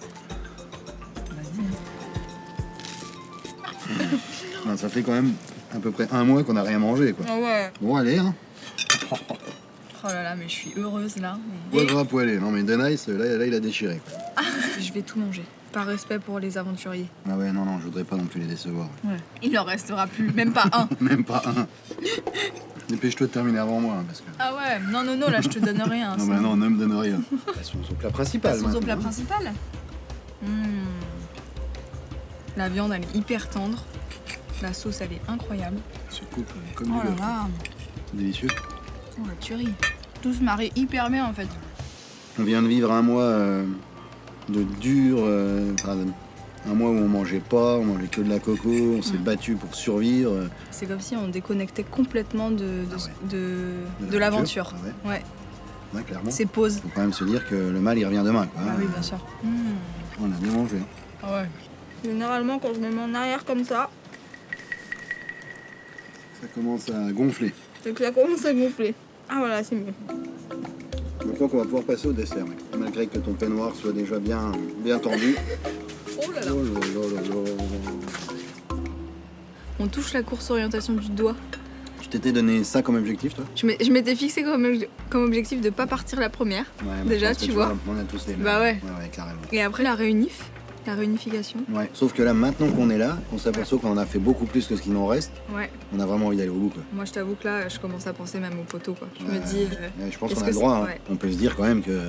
Ah, ça fait quand même à peu près un mois qu'on n'a rien mangé quoi. Ah ouais. Bon, allez, hein. Oh là là, mais je suis heureuse là. Foie gras poêlé. Non mais Denice, là, il a déchiré. Quoi. Je vais tout manger. Par respect pour les aventuriers. Ah ouais, non, je voudrais pas non plus les décevoir. Ouais. Il n'en restera plus, même pas un. Même pas un. Dépêche-toi de terminer avant moi, hein, parce que... Ah ouais, non, là je te donne rien. Non, bah non, ne me donne rien. Passons au plat principal. Passons au maintenant. plat principal. La viande, elle est hyper tendre. La sauce, elle est incroyable. Se coupe comme Oh du là bœuf. là. C'est délicieux. Oh la tuerie. Tout se marie hyper bien en fait. On vient de vivre un mois de dur, un mois où on mangeait pas, on mangeait que de la coco, on s'est battu pour survivre. C'est comme si on déconnectait complètement de l'aventure. Ah Ouais. Ouais, clairement. C'est pause. Faut quand même se dire que le mal, il revient demain. Quoi. Ah oui, bien sûr. On a bien mangé. Hein. Ah ouais. Généralement, quand je me mets en arrière comme ça, Ça commence à gonfler. c'est que ça commence à gonfler. Ah voilà, c'est mieux. Je crois qu'on va pouvoir passer au dessert, mec. Malgré que ton peignoir soit déjà bien tendu. Oh là là. Oh là là là là. On touche la course orientation du doigt. Tu t'étais donné ça comme objectif, toi? Je m'étais fixé comme objectif de pas partir la première. Ouais, mais Déjà, je pense que tu vois. On a tous les mêmes. Bah ouais. Ouais, carrément. Et après la réunification. Ouais. Sauf que là, maintenant qu'on est là, on s'aperçoit qu'on en a fait beaucoup plus que ce qu'il nous reste. Ouais. On a vraiment envie d'aller au bout, quoi. Moi, je t'avoue que là, je commence à penser même aux photos, quoi. Je Ouais. me dis. Ouais, je pense est-ce qu'on a que le droit. c'est- Hein. ouais. On peut se dire quand même que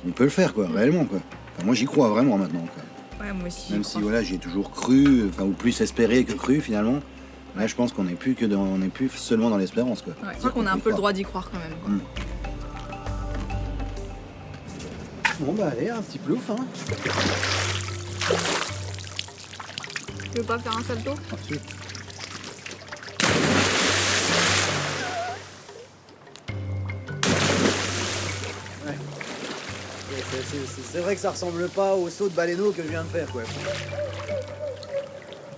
on peut le faire, quoi, réellement, quoi. Enfin, moi, j'y crois vraiment maintenant, quoi. Ouais, moi aussi. Même si voilà, j'y ai toujours cru, enfin, ou plus espéré que cru finalement. Là, je pense qu'on n'est plus seulement dans l'espérance, quoi. Ouais, je crois qu'on a un peu le droit d'y croire quand même. Quoi. Bon bah allez, un petit plouf, hein. Tu veux pas faire un salto? C'est vrai que ça ressemble pas au saut de baleineau que je viens de faire, quoi.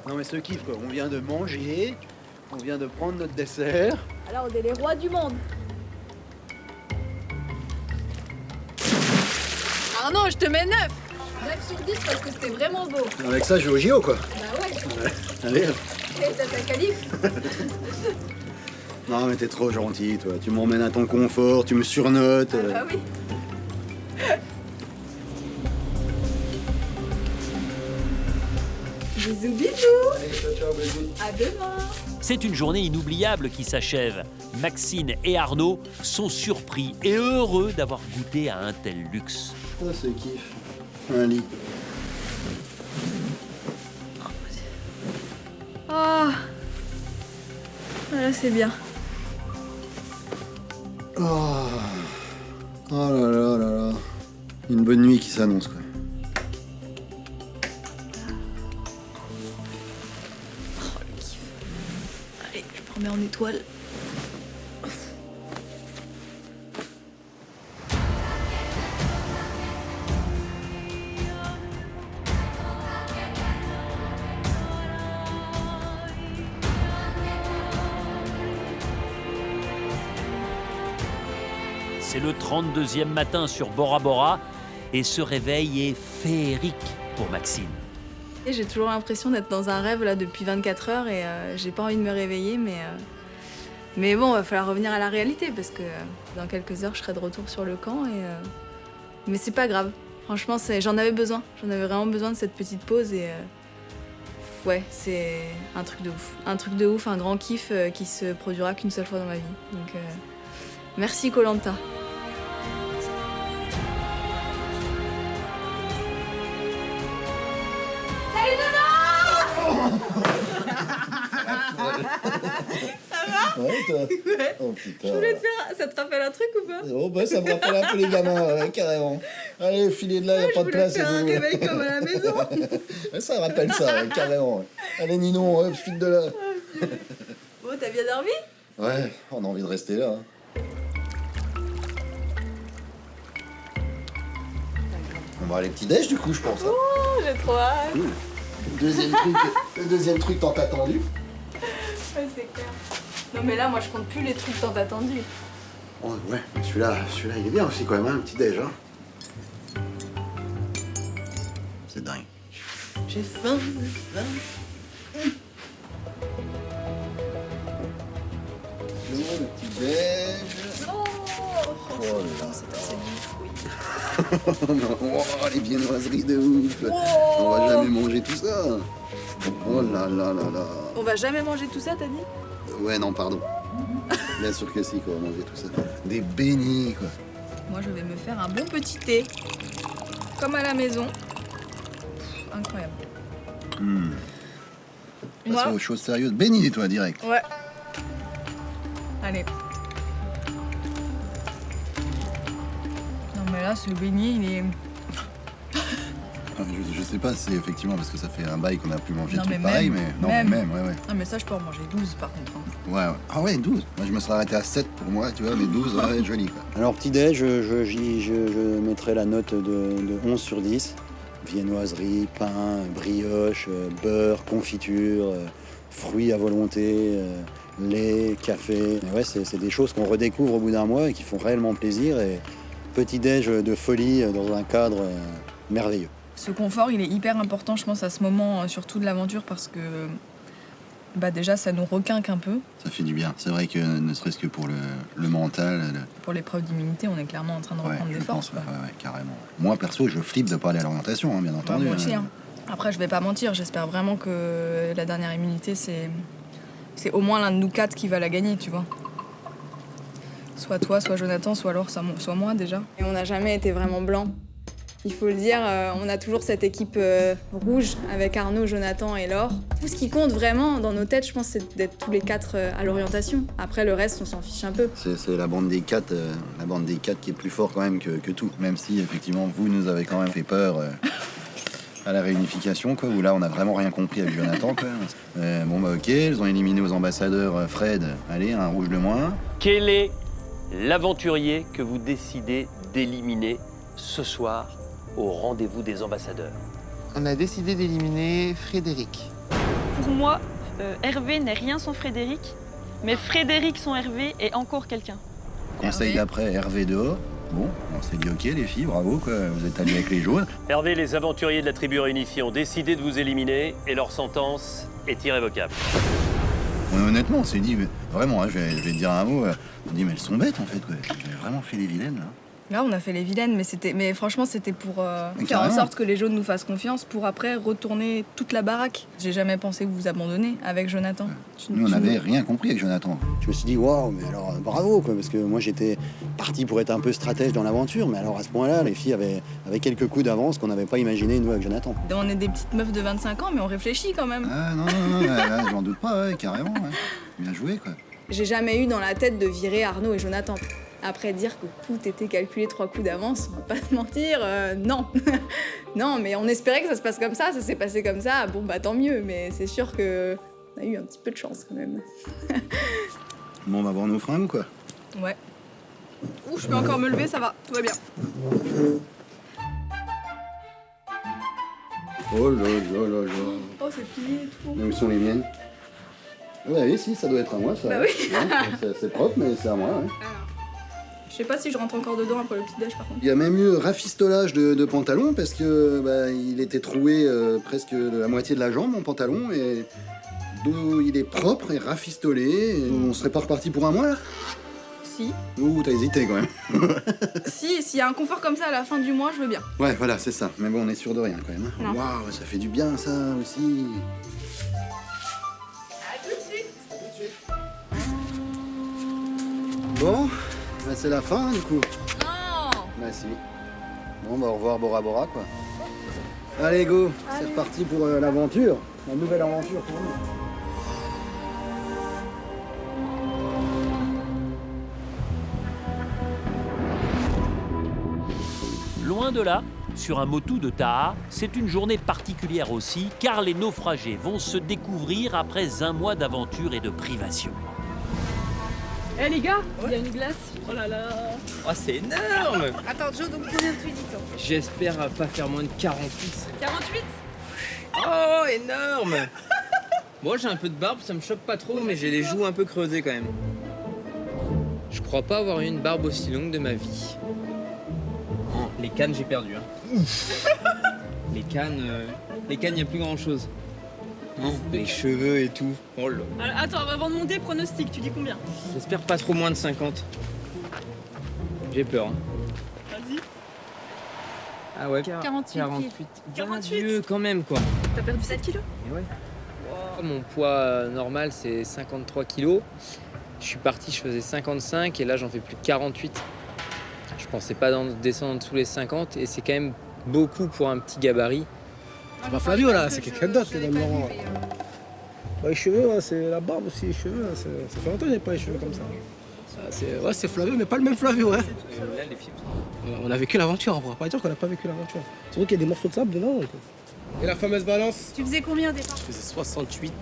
Non mais ce kiff, quoi. On vient de manger, on vient de prendre notre dessert. Alors, on est les rois du monde. Arnaud, je te mets 9! 9 sur 10 parce que c'était vraiment beau. Avec ça, je vais au JO, quoi. Bah ouais. Allez. Et t'as ta qualif. Non mais t'es trop gentil, toi. Tu m'emmènes à ton confort, tu me surnotes. Bah oui. Bisous, bisous. Allez, ciao, bisous. À demain. C'est une journée inoubliable qui s'achève. Maxine et Arnaud sont surpris et heureux d'avoir goûté à un tel luxe. Ça, c'est kiff. Un lit. Ah. Là, c'est bien. Oh. Oh là là là là. Une bonne nuit qui s'annonce, quoi. Allez, je me remets en étoile. C'est le 32e matin sur Bora Bora et ce réveil est féerique pour Maxine. Et j'ai toujours l'impression d'être dans un rêve là depuis 24 heures et j'ai pas envie de me réveiller, mais bon, il va falloir revenir à la réalité parce que dans quelques heures, je serai de retour sur le camp mais c'est pas grave. Franchement, j'en avais besoin. J'en avais vraiment besoin de cette petite pause et ouais, c'est un truc de ouf. Un truc de ouf, un grand kiff qui se produira qu'une seule fois dans ma vie. Donc merci Koh-Lanta. Ça va? Ouais, toi? Ouais. Oh putain. Je voulais te faire... Ça te rappelle un truc ou pas? Oh bah ça me rappelle un peu les gamins, ouais, carrément. Allez, filez de là, y a pas de place. Je voulais faire un réveil comme à la maison. Ça rappelle ça, ouais, carrément. Ouais. Allez Ninon, hop, file de là. Bon, t'as bien dormi? Ouais, on a envie de rester là. Hein. On va aller petit-déj du coup, je pense. Hein. Oh, j'ai trop hâte. Cool. Le deuxième truc tant attendu. Ouais, c'est clair. Non mais là, moi, je compte plus les trucs tant attendus. Oh, ouais, mais celui-là, il est bien aussi quand même, hein, un petit-déj. Hein. C'est dingue. J'ai faim, Le petit-déj. Oh là. c'est assez du fruit. Oh, les viennoiseries de ouf. Oh. On va jamais manger tout ça. Oh là là là là. On va jamais manger tout ça, t'as dit? Ouais, non, pardon. Bien sûr que si, qu'on va manger tout ça. Des beignets, quoi. Moi, je vais me faire un bon petit thé. Comme à la maison. Incroyable. Passons aux choses sérieuses. Beignets, toi, direct. Ouais. Allez. Non, mais là, ce beignet, il est... Je sais pas si c'est effectivement parce que ça fait un bail qu'on a plus mangé Non, de trucs mais pareils, même, mais non, même, ouais. Non, mais ça, je peux en manger 12 par contre. Hein. Ouais. Ah ouais, 12. Moi, je me serais arrêté à 7 pour moi, tu vois, mais 12, ouais, joli, quoi. Alors, petit-déj, je mettrais la note de 11 sur 10. Viennoiserie, pain, brioche, beurre, confiture, fruits à volonté, lait, café. Et ouais, c'est des choses qu'on redécouvre au bout d'un mois et qui font réellement plaisir. Et petit-déj de folie dans un cadre merveilleux. Ce confort, il est hyper important, je pense, à ce moment, surtout de l'aventure, parce que bah déjà, ça nous requinque un peu. Ça fait du bien. C'est vrai que ne serait-ce que pour le mental. Pour l'épreuve d'immunité, on est clairement en train de reprendre des forces. Ouais, carrément. Moi, perso, je flippe de pas aller à l'orientation, hein, bien entendu. Moi aussi, hein. Après, je vais pas mentir, j'espère vraiment que la dernière immunité, c'est au moins l'un de nous 4 qui va la gagner, tu vois. Soit toi, soit Jonathan, soit alors soit moi déjà. Et on n'a jamais été vraiment blanc. Il faut le dire, on a toujours cette équipe rouge avec Arnaud, Jonathan et Laure. Tout ce qui compte vraiment dans nos têtes, je pense, c'est d'être tous les 4 à l'orientation. Après, le reste, on s'en fiche un peu. C'est la bande des 4, qui est plus fort quand même que tout. Même si, effectivement, vous nous avez quand même fait peur à la réunification, quoi, où là, on n'a vraiment rien compris avec Jonathan, quoi. Bon, bah ok, ils ont éliminé aux ambassadeurs Fred. Allez, un rouge de moins. Quel est l'aventurier que vous décidez d'éliminer ce soir au rendez-vous des ambassadeurs? On a décidé d'éliminer Frédéric. Pour moi, Hervé n'est rien sans Frédéric, mais Frédéric sans Hervé est encore quelqu'un. Conseil d'après, Hervé dehors. Bon, on s'est dit ok les filles, bravo, quoi, vous êtes allés avec les jaunes. Hervé, les aventuriers de la tribu réunifiée ont décidé de vous éliminer et leur sentence est irrévocable. Honnêtement, on s'est dit, vraiment, hein, je vais te dire un mot, on dit mais elles sont bêtes en fait, quoi. J'ai vraiment fait les vilaines là. Là, on a fait les vilaines, mais franchement, c'était pour faire en sorte que les jaunes nous fassent confiance pour après retourner toute la baraque. J'ai jamais pensé vous abandonner avec Jonathan. Nous, on n'avait rien compris avec Jonathan. Je me suis dit, waouh, mais alors bravo, quoi, parce que moi j'étais parti pour être un peu stratège dans l'aventure, mais alors à ce point-là, les filles avaient quelques coups d'avance qu'on n'avait pas imaginé, nous, avec Jonathan. On est des petites meufs de 25 ans, mais on réfléchit quand même. Ah non, là, j'en doute pas, ouais, carrément. Ouais. Bien joué, quoi. J'ai jamais eu dans la tête de virer Arnaud et Jonathan. Après dire que tout était calculé 3 coups d'avance, on va pas se mentir, non. Non, mais on espérait que ça se passe comme ça s'est passé comme ça, bon bah tant mieux, mais c'est sûr que on a eu un petit peu de chance quand même. Bon, on va voir nos fringues, quoi. Ouais. Ouh, je peux encore me lever, ça va, tout va bien. Oh là là là là. Oh, c'est plié et tout. Où sont les miennes? Ouais, oui, si, ça doit être à moi, ça. Bah oui. Ouais, c'est propre, mais c'est à moi, ouais. Alors, Je sais pas si je rentre encore dedans après le petit déj par contre. Il y a même eu rafistolage de pantalon parce que il était troué presque de la moitié de la jambe, mon pantalon, et d'où il est propre et rafistolé. Et on serait pas reparti pour un mois là? Si. Ouh, t'as hésité quand même. Si, s'il y a un confort comme ça à la fin du mois, je veux bien. Ouais, voilà, c'est ça. Mais bon, on est sûr de rien quand même. Non. Waouh, ça fait du bien ça aussi. À tout de suite. Bon, c'est la fin du coup. Non. Bah si. Bon, au revoir Bora Bora quoi. Allez go, c'est parti pour l'aventure. La nouvelle aventure pour nous. Loin de là, sur un motu de Taha, c'est une journée particulière aussi, car les naufragés vont se découvrir après un mois d'aventure et de privation. Eh les gars, il y a une glace. Oh là là. Oh, c'est énorme. Attends, Joe, donc combien tu dis toi? J'espère pas faire moins de 48. 48. Oh, énorme. Moi, j'ai un peu de barbe, ça me choque pas trop, mais j'ai les joues un peu creusées quand même. Je crois pas avoir eu une barbe aussi longue de ma vie. Oh, les cannes, j'ai perdu. Hein. Les cannes, il n'y a plus grand chose. Non, les cheveux et tout. Oh là. Attends, avant de monter, pronostic, tu dis combien? J'espère pas trop moins de 50. J'ai peur. Hein. Vas-y. Ah ouais, 48. 48. Dieu, quand même quoi. T'as perdu 7 kilos? Et ouais. Wow. Mon poids normal c'est 53 kilos. Je suis parti, je faisais 55 et là j'en fais plus de 48. Je pensais pas descendre en dessous les 50 et c'est quand même beaucoup pour un petit gabarit. C'est pas Flavio là, c'est quelqu'un d'autre qui est dans le Laurent. Les cheveux, ouais, c'est la barbe aussi, les cheveux. Ça fait longtemps que j'ai pas les cheveux comme ça. C'est Flavio, mais pas le même Flavio. Hein. On a vécu l'aventure, on pourra pas dire qu'on a pas vécu l'aventure. Surtout qu'il y a des morceaux de sable dedans. Et la fameuse balance? Tu faisais combien au départ? Je faisais 68.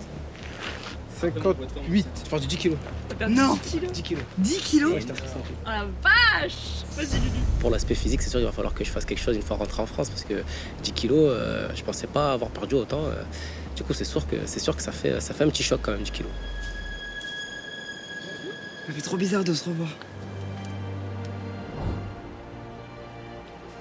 58. J'ai perdu 10 kilos. T'as perdu Non. 10 kilos? 10 kilos. 10 kilos? Ouais, j'étais à 68. Oh la vache. Vas-y Lulu. Pour l'aspect physique, c'est sûr qu'il va falloir que je fasse quelque chose une fois rentré en France parce que 10 kilos, je pensais pas avoir perdu autant. Du coup, c'est sûr que ça fait un petit choc quand même, 10 kilos. Ça fait trop bizarre de se revoir.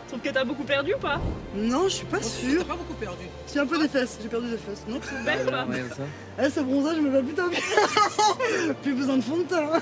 Tu trouves que t'as beaucoup perdu ou pas? Non, je suis pas sûre. T'as pas beaucoup perdu. J'ai un peu des fesses, j'ai perdu des fesses. Non, C'est belle ou pas? Ouais, ça. Eh, ce bronzage me va putain bien. Plus besoin de fond de teint.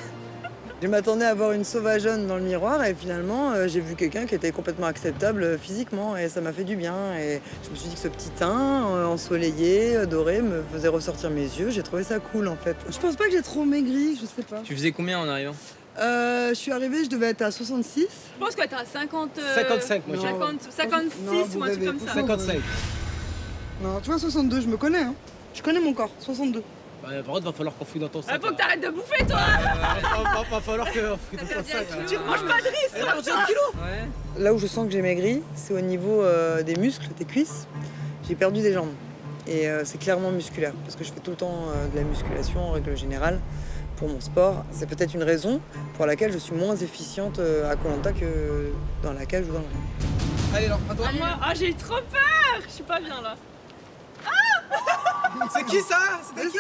Je m'attendais à voir une sauvageonne dans le miroir et finalement j'ai vu quelqu'un qui était complètement acceptable physiquement et ça m'a fait du bien. Et je me suis dit que ce petit teint ensoleillé, doré, me faisait ressortir mes yeux. J'ai trouvé ça cool en fait. Je pense pas que j'ai trop maigri, je sais pas. Tu faisais combien en arrivant? Je suis arrivée, je devais être à 66. Je pense que t'es à 50. 55, moi, j'ai. 56 ou un truc comme ça. 55. Non, tu vois, 62, je me connais. Hein. Je connais mon corps, 62. Bah, par contre, va falloir qu'on fouille dans ton sac. Faut que t'arrêtes de bouffer toi. Va falloir qu'on fouille dans ton sac. Tu remanges pas de riz. Ouais. Là où je sens que j'ai maigri, c'est au niveau des muscles, des cuisses. J'ai perdu des jambes. Et c'est clairement musculaire, parce que je fais tout le temps de la musculation en règle générale pour mon sport. C'est peut-être une raison pour laquelle je suis moins efficiente à Koh Lanta que dans la cage ou dans le ring. Allez, alors, à toi. Moi, j'ai trop peur. Je suis pas bien là. C'est qui ça? C'était qui?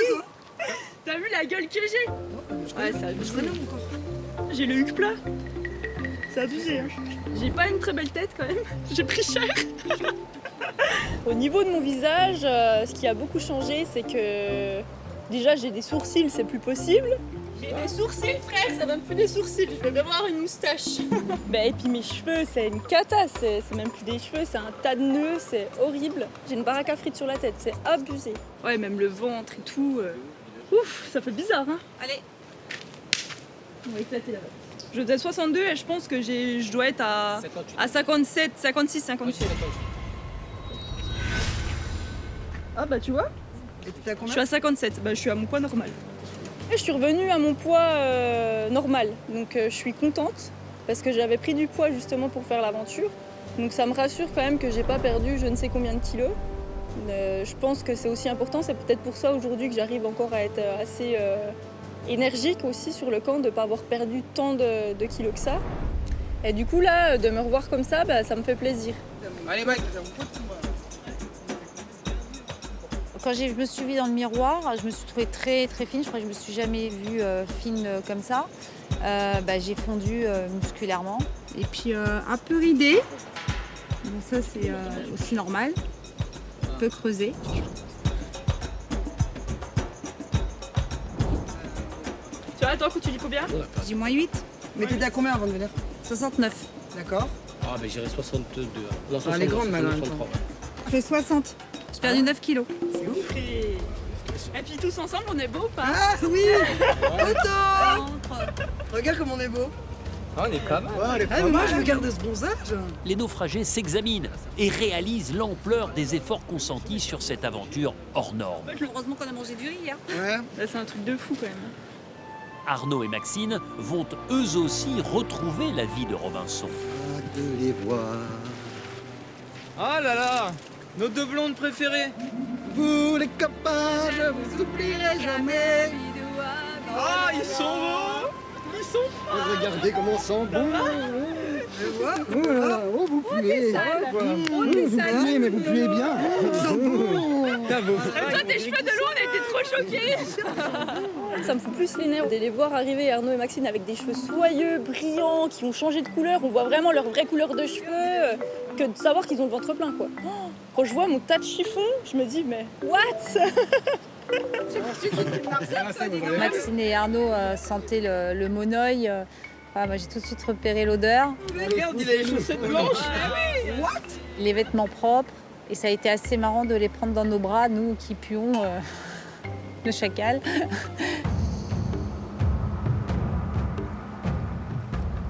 T'as vu la gueule que j'ai? Ouais, c'est abusé. Je connais mon corps. J'ai le huc plat. C'est abusé. Hein. J'ai pas une très belle tête quand même. J'ai pris cher. Au niveau de mon visage, ce qui a beaucoup changé, c'est que déjà j'ai des sourcils, c'est plus possible. J'ai des sourcils, frère, ça va me plus des sourcils. Je vais même avoir une moustache. Et puis mes cheveux, c'est une cata, c'est même plus des cheveux, c'est un tas de nœuds, c'est horrible. J'ai une baraque à frites sur la tête, c'est abusé. Ouais, même le ventre et tout. Ouf, ça fait bizarre, hein. Allez. On va éclater là-bas. Je faisais 62 et je pense que je dois être à 57, 56, 57. Ah bah tu vois, Et t'étais à je combien? suis à 57, bah je suis à mon poids normal. Et je suis revenue à mon poids normal, donc je suis contente parce que j'avais pris du poids justement pour faire l'aventure. Donc ça me rassure quand même que j'ai pas perdu je ne sais combien de kilos. Je pense que c'est aussi important, c'est peut-être pour ça aujourd'hui que j'arrive encore à être assez énergique aussi sur le camp, de ne pas avoir perdu tant de kilos que ça. Et du coup là, de me revoir comme ça, ça me fait plaisir. Allez, Mike. Quand je me suis vue dans le miroir, je me suis trouvée très très fine. Je crois que je me suis jamais vue fine comme ça. J'ai fondu musculairement. Et puis un peu ridé. Bon, ça c'est aussi normal. Un peu creusé. Tu vois, attends, tu dis combien? Je dis -8. Mais t'étais à combien avant de venir? 69. D'accord. Ah, ben j'irai 62. Non, Ah, elle est grande, maintenant. 63. Je fais 60. J'ai perdu 9 kilos. C'est ouf. Et puis tous ensemble, on est beau ou pas? Ah oui. Photo. Regarde comme on est beau. Ah, on est pas mal. Ouais, mais moi, je veux garder ce bronzage. Les naufragés s'examinent et réalisent l'ampleur des efforts consentis sur cette aventure hors norme. Heureusement qu'on a mangé du riz hier. Ouais. Là, c'est un truc de fou quand même. Arnaud et Maxine vont eux aussi retrouver la vie de Robinson. De les voir. Oh là là, nos deux blondes préférées. Vous les copains, je vous oublierai jamais. Ah, ils sont beaux. Ils sont beaux. Regardez comment on sent bon. Oh là là, oh vous puez. Vous puez, mais vous puez bien. Toi, tes cheveux de l'eau, on a été trop choqués. Ça me fout plus les nerfs de les voir arriver, Arnaud et Maxine, avec des cheveux soyeux, brillants, qui ont changé de couleur. On voit vraiment leur vraie couleur de cheveux, que de savoir qu'ils ont le ventre plein, quoi. Quand je vois mon tas de chiffons, je me dis, mais what? Maxine et Arnaud sentaient le monoeil. Moi, j'ai tout de suite repéré l'odeur. Regarde, il a les chaussettes blanches. Les vêtements propres. Et ça a été assez marrant de les prendre dans nos bras, nous qui puons le chacal.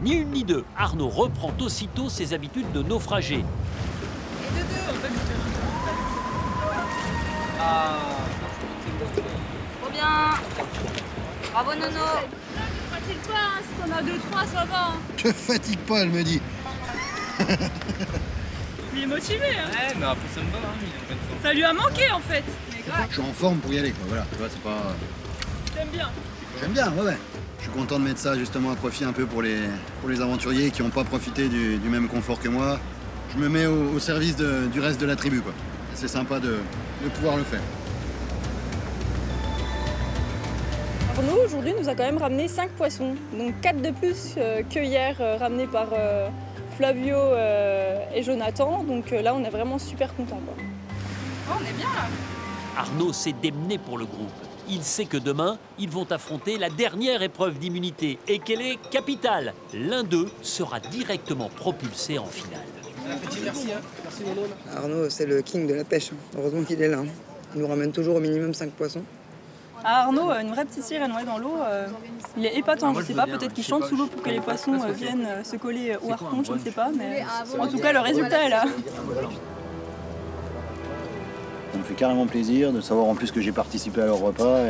Ni une ni deux, Arnaud reprend aussitôt ses habitudes de naufragé. Trop bien. Bravo Nono. Ne fatigue pas, hein. Si t'en as 2-3, ça va. Hein. Te fatigue pas, elle me dit. Il est motivé. Hein. Ouais, mais après ça me va, hein, il est en pleine forme. Ça lui a manqué en fait. Je suis en forme pour y aller, quoi. Voilà, tu vois, c'est pas. T'aimes bien. J'aime bien, ouais. Je suis content de mettre ça justement à profit un peu pour les aventuriers qui n'ont pas profité du même confort que moi. Je me mets au service du reste de la tribu, quoi. C'est sympa de pouvoir le faire. Arnaud, aujourd'hui, nous a quand même ramené 5 poissons. Donc 4 de plus que hier, ramenés par Flavio et Jonathan. Donc là, on est vraiment super contents, quoi. Oh, on est bien là. Arnaud s'est démené pour le groupe. Il sait que demain, ils vont affronter la dernière épreuve d'immunité et qu'elle est capitale. L'un d'eux sera directement propulsé en finale. Merci, hein. Merci Nono. Arnaud, c'est le king de la pêche. Heureusement qu'il est là. Il nous ramène toujours au minimum 5 poissons. Ah, Arnaud, une vraie petite sirène dans l'eau. Il est épatant, je sais pas, peut-être qu'il chante sous l'eau pour que les poissons viennent se coller au harpon, je ne sais pas, mais en tout cas, le résultat est là. Ça me fait carrément plaisir de savoir en plus que j'ai participé à leur repas.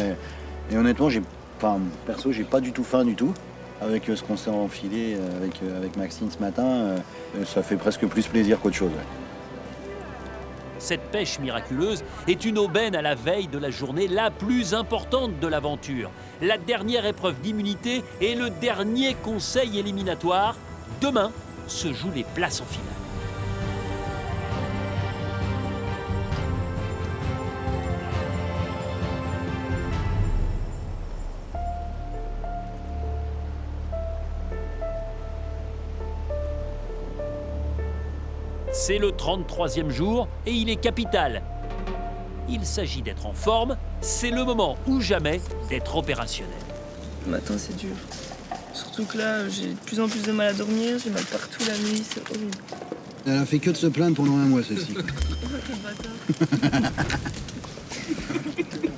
Et honnêtement, perso, j'ai pas du tout faim du tout. Avec ce qu'on s'est enfilé avec Maxine ce matin, ça fait presque plus plaisir qu'autre chose. Ouais. Cette pêche miraculeuse est une aubaine à la veille de la journée la plus importante de l'aventure. La dernière épreuve d'immunité et le dernier conseil éliminatoire. Demain se jouent les places en finale. C'est le 33e jour et il est capital. Il s'agit d'être en forme, c'est le moment ou jamais d'être opérationnel. Le matin, c'est dur. Surtout que là, j'ai de plus en plus de mal à dormir, j'ai mal partout la nuit, c'est horrible. Elle a fait que de se plaindre pendant un mois, celle-ci.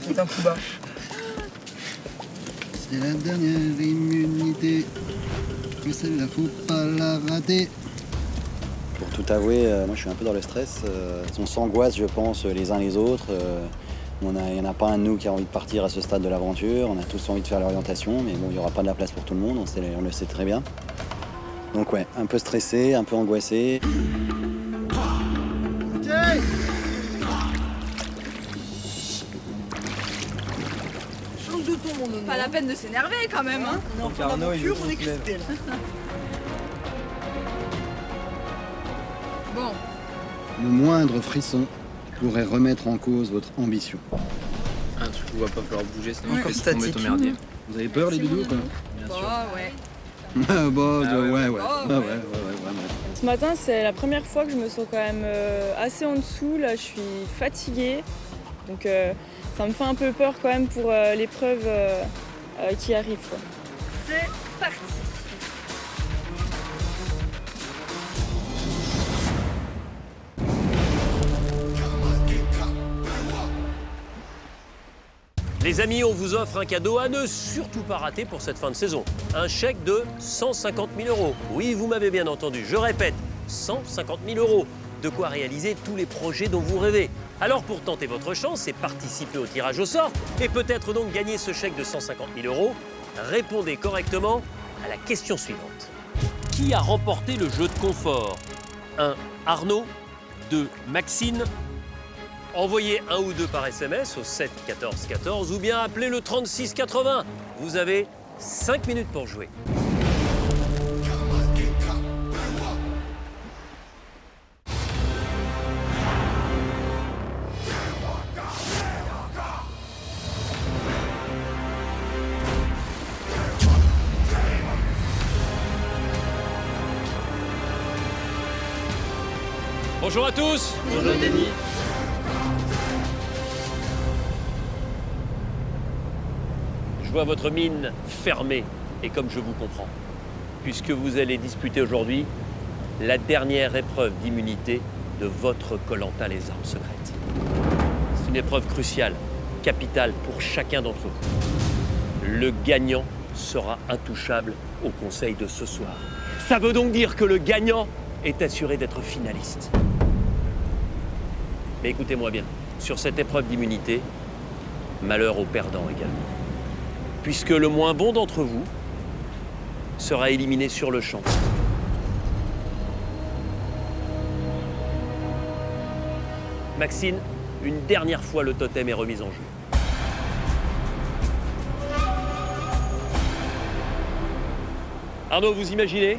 C'est un coup bas. C'est la dernière immunité, mais celle-là, faut pas la rater. Pour tout avouer, moi je suis un peu dans le stress. On s'angoisse, je pense, les uns les autres. Il n'y en a pas un de nous qui a envie de partir à ce stade de l'aventure. On a tous envie de faire l'orientation, mais bon, il n'y aura pas de la place pour tout le monde, on le sait très bien. Donc ouais, un peu stressé, un peu angoissé. Change de ton, mon Nono. Pas la peine de s'énerver quand même, hein. On est en fin d'aventure, on est crispé là. Bon. Le moindre frisson pourrait remettre en cause votre ambition. Un truc où il va pas falloir bouger, sinon Ouais, on peut se tomber au merdier. Vous avez peur, les doudous, quoi? Bien sûr. Ouais. Ouais, vraiment. Ce matin, c'est la première fois que je me sens quand même assez en dessous. Là, je suis fatiguée. Donc ça me fait un peu peur quand même pour l'épreuve qui arrive, quoi. C'est parti. Les amis, on vous offre un cadeau à ne surtout pas rater pour cette fin de saison. Un chèque de 150 000 €. Oui, vous m'avez bien entendu, je répète, 150 000 €. De quoi réaliser tous les projets dont vous rêvez. Alors pour tenter votre chance et participer au tirage au sort, et peut-être donc gagner ce chèque de 150 000 €, répondez correctement à la question suivante. Qui a remporté le jeu de confort? 1. Arnaud. 2. Maxine. Envoyez un ou deux par SMS au 7 14 14 ou bien appelez le 36 80. Vous avez 5 minutes pour jouer. Bonjour à tous. Bonjour Denis. Je vois votre mine fermée, et comme je vous comprends, puisque vous allez disputer aujourd'hui la dernière épreuve d'immunité de votre Koh-Lanta les armes secrètes. C'est une épreuve cruciale, capitale pour chacun d'entre vous. Le gagnant sera intouchable au conseil de ce soir. Ça veut donc dire que le gagnant est assuré d'être finaliste. Mais écoutez-moi bien, sur cette épreuve d'immunité, malheur aux perdants également. Puisque le moins bon d'entre vous sera éliminé sur le champ. Maxine, une dernière fois le totem est remis en jeu. Arnaud, vous imaginez?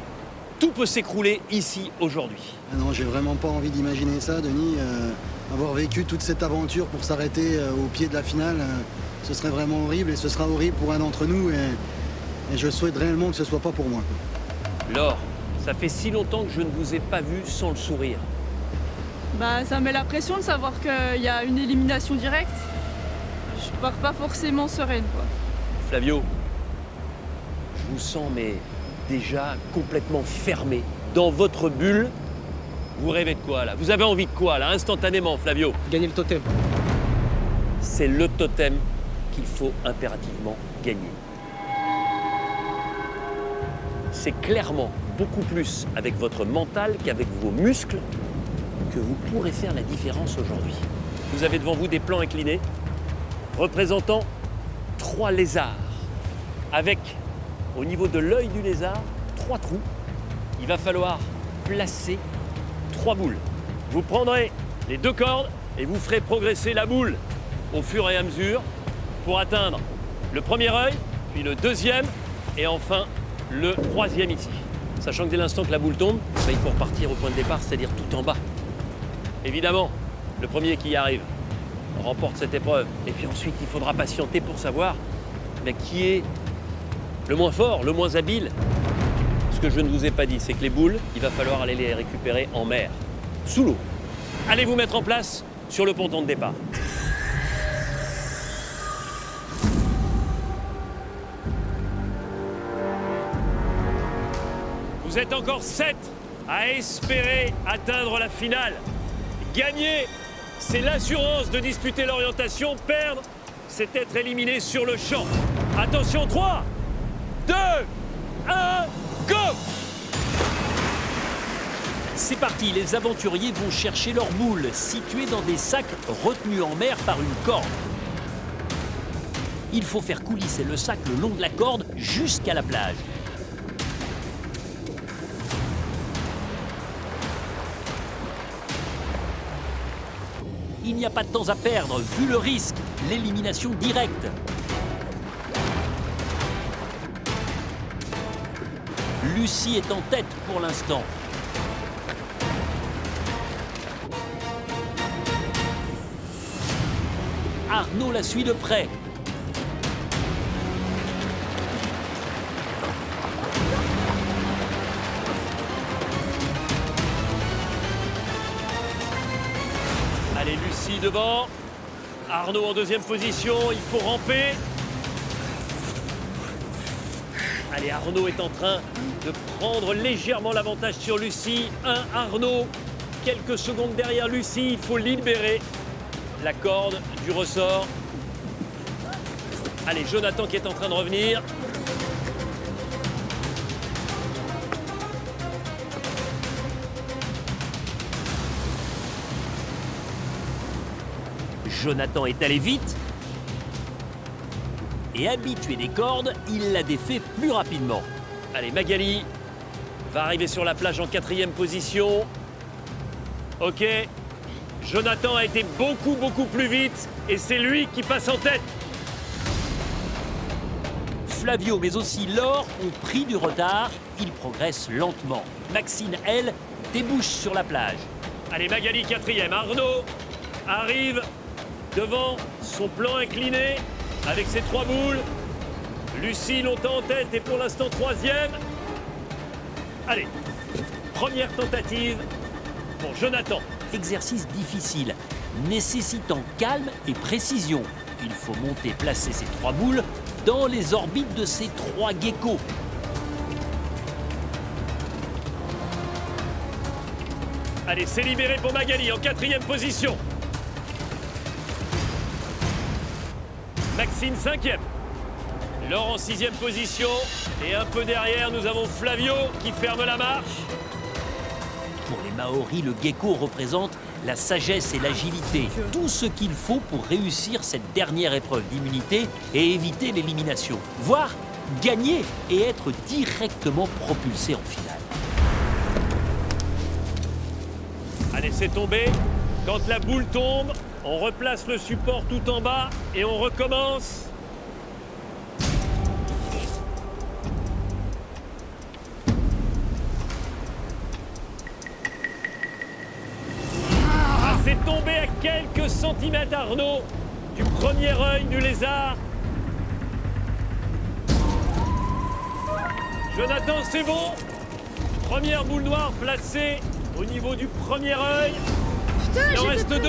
Tout peut s'écrouler ici aujourd'hui. Ah non, j'ai vraiment pas envie d'imaginer ça, Denis. Avoir vécu toute cette aventure pour s'arrêter au pied de la finale, ce serait vraiment horrible et ce sera horrible pour un d'entre nous et je souhaite réellement que ce soit pas pour moi. Laure, ça fait si longtemps que je ne vous ai pas vu sans le sourire. Bah, ça met la pression de savoir qu'il y a une élimination directe. Je pars pas forcément sereine, quoi. Flavio, je vous sens mais déjà complètement fermé dans votre bulle. Vous rêvez de quoi là? Vous avez envie de quoi là, instantanément, Flavio? Gagner le totem. C'est le totem qu'il faut impérativement gagner. C'est clairement beaucoup plus avec votre mental qu'avec vos muscles que vous pourrez faire la différence aujourd'hui. Vous avez devant vous des plans inclinés représentant 3 lézards avec, au niveau de l'œil du lézard, 3 trous. Il va falloir placer 3 boules. Vous prendrez les 2 cordes et vous ferez progresser la boule au fur et à mesure pour atteindre le premier œil, puis le deuxième et enfin le 3e ici. Sachant que dès l'instant que la boule tombe, il faut repartir au point de départ, c'est-à-dire tout en bas. Évidemment, le premier qui y arrive remporte cette épreuve. Et puis ensuite, il faudra patienter pour savoir qui est le moins fort, le moins habile. Ce que je ne vous ai pas dit, c'est que les boules, il va falloir aller les récupérer en mer, sous l'eau. Allez vous mettre en place sur le ponton de départ. Vous êtes encore 7 à espérer atteindre la finale. Gagner, c'est l'assurance de disputer l'orientation. Perdre, c'est être éliminé sur le champ. Attention, 3, 2, 1, go! C'est parti, les aventuriers vont chercher leurs boules, situées dans des sacs retenus en mer par une corde. Il faut faire coulisser le sac le long de la corde jusqu'à la plage. Il n'y a pas de temps à perdre, vu le risque, l'élimination directe. Lucie est en tête pour l'instant. Arnaud la suit de près. Magali devant. Arnaud en deuxième position, il faut ramper. Allez, Arnaud est en train de prendre légèrement l'avantage sur Lucie. Arnaud, quelques secondes derrière Lucie, il faut libérer la corde du ressort. Allez, Jonathan qui est en train de revenir. Jonathan est allé vite. Et habitué des cordes, il l'a défait plus rapidement. Allez, Magali va arriver sur la plage en 4e position. Ok, Jonathan a été beaucoup plus vite et c'est lui qui passe en tête. Flavio, mais aussi Laure, ont pris du retard. Ils progressent lentement. Maxine, elle, débouche sur la plage. Allez, Magali 4e. Arnaud arrive devant son plan incliné avec ses 3 boules. Lucie longtemps en tête et pour l'instant 3e. Allez, première tentative pour Jonathan. Exercice difficile, nécessitant calme et précision. Il faut monter, placer ces 3 boules dans les orbites de ces 3 geckos. Allez, c'est libéré pour Magali en 4e position. Maxine 5e. Laure en 6e position. Et un peu derrière, nous avons Flavio qui ferme la marche. Pour les Maoris, le gecko représente la sagesse et l'agilité. Tout ce qu'il faut pour réussir cette dernière épreuve d'immunité et éviter l'élimination. Voire gagner et être directement propulsé en finale. Allez, c'est tombé. Quand la boule tombe, on replace le support tout en bas et on recommence. Ah, c'est tombé à quelques centimètres, Arnaud, du premier œil du lézard. Jonathan, c'est bon. Première boule noire placée au niveau du premier œil. Il en reste 2.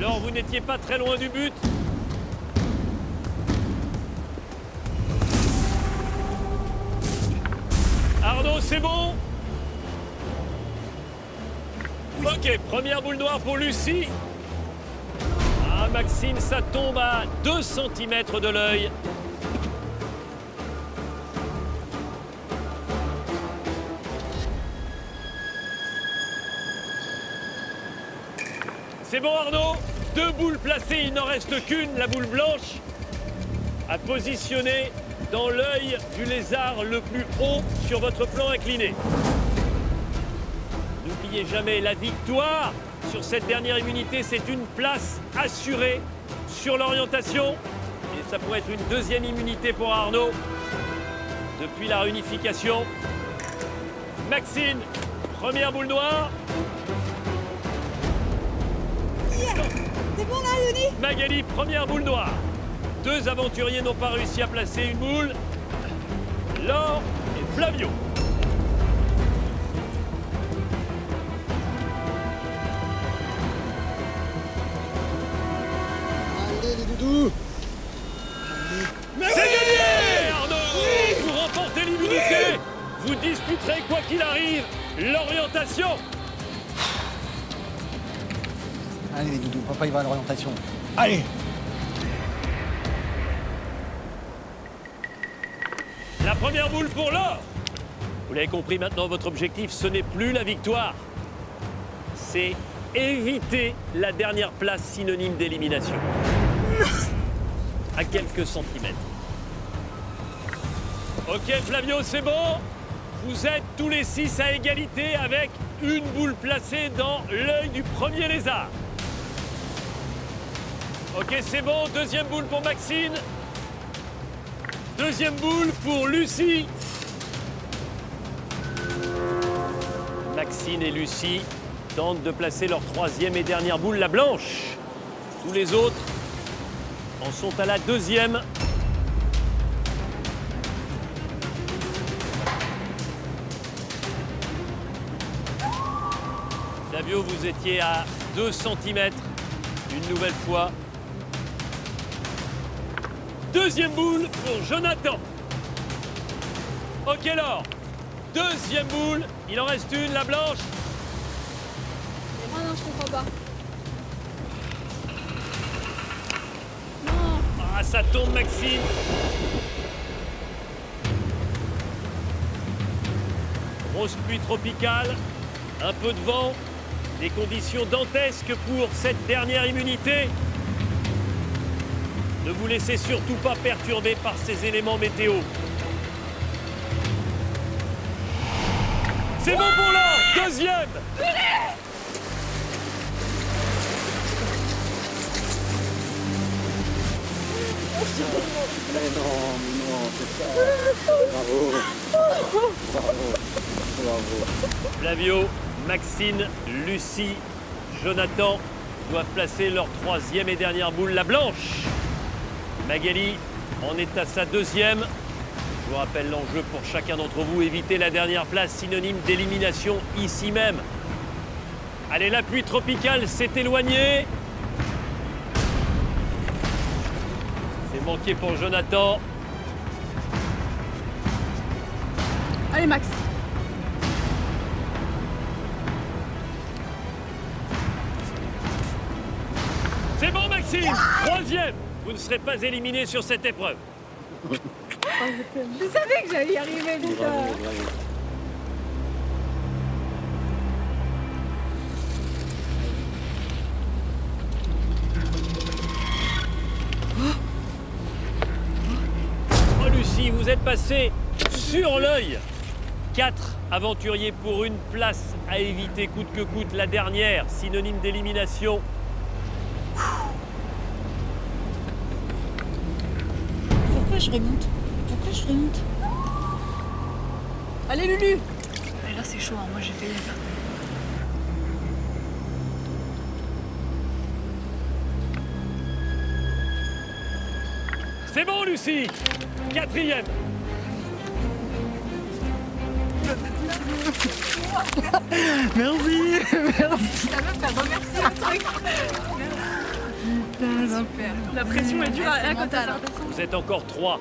Laure, vous n'étiez pas très loin du but. Arnaud, c'est bon. Ok, première boule noire pour Lucie. Ah, Maxime, ça tombe à 2 cm de l'œil. C'est bon, Arnaud. 2 boules placées, il n'en reste qu'une, la boule blanche, à positionner dans l'œil du lézard le plus haut sur votre plan incliné. N'oubliez jamais, la victoire sur cette dernière immunité, c'est une place assurée sur l'orientation. Et ça pourrait être une 2e immunité pour Arnaud depuis la réunification. Maxine, première boule noire. C'est bon là, Denis? Magali, première boule noire. 2 aventuriers n'ont pas réussi à placer une boule. Laure et Flavio. Allez les doudous. C'est gagné, Arnaud. Oui. Vous remportez l'immunité. Vous disputerez quoi qu'il arrive l'orientation. Allez les doudous, papa il va à l'orientation. Allez. La première boule pour Laure. Vous l'avez compris, maintenant votre objectif, ce n'est plus la victoire. C'est éviter la dernière place synonyme d'élimination. À quelques centimètres. Ok Flavio, c'est bon. Vous êtes tous les 6 à égalité avec une boule placée dans l'œil du premier lézard. Ok, c'est bon. 2e boule pour Maxine. 2e boule pour Lucie. Maxine et Lucie tentent de placer leur 3e et dernière boule, la blanche. Tous les autres en sont à la 2e. Flavio, vous étiez à 2 cm Une nouvelle fois. Deuxième boule pour Jonathan. Ok, alors. Deuxième boule. Il en reste une, la blanche. Oh non, je comprends pas. Ah, ça tombe, Maxime. Grosse pluie tropicale, un peu de vent, des conditions dantesques pour cette dernière immunité. Ne vous laissez surtout pas perturber par ces éléments météo. C'est bon pour l'or, deuxième. Mais non, c'est ça. Bravo. Flavio, Maxine, Lucie, Jonathan doivent placer leur troisième et dernière boule, la blanche. Magali en est à sa deuxième. Je vous rappelle l'enjeu pour chacun d'entre vous, éviter la dernière place, synonyme d'élimination ici même. Allez, la pluie tropicale s'est éloignée. C'est manqué pour Jonathan. Allez, Max. C'est bon, Maxime. Troisième. Vous ne serez pas éliminé sur cette épreuve. Je savais que j'allais y arriver, putain. Oh, Lucie, vous êtes passé sur l'œil. 4 aventuriers pour une place à éviter coûte que coûte. La dernière, synonyme d'élimination. Pourquoi je remonte? Pourquoi je remonte? Allez, Lulu! Et là, c'est chaud, hein. Moi, j'ai fait... C'est bon, Lucie. Quatrième. Merci! Merci! La meuf, elle remercie le truc! Super! La pression est dure à côté. Vous êtes encore 3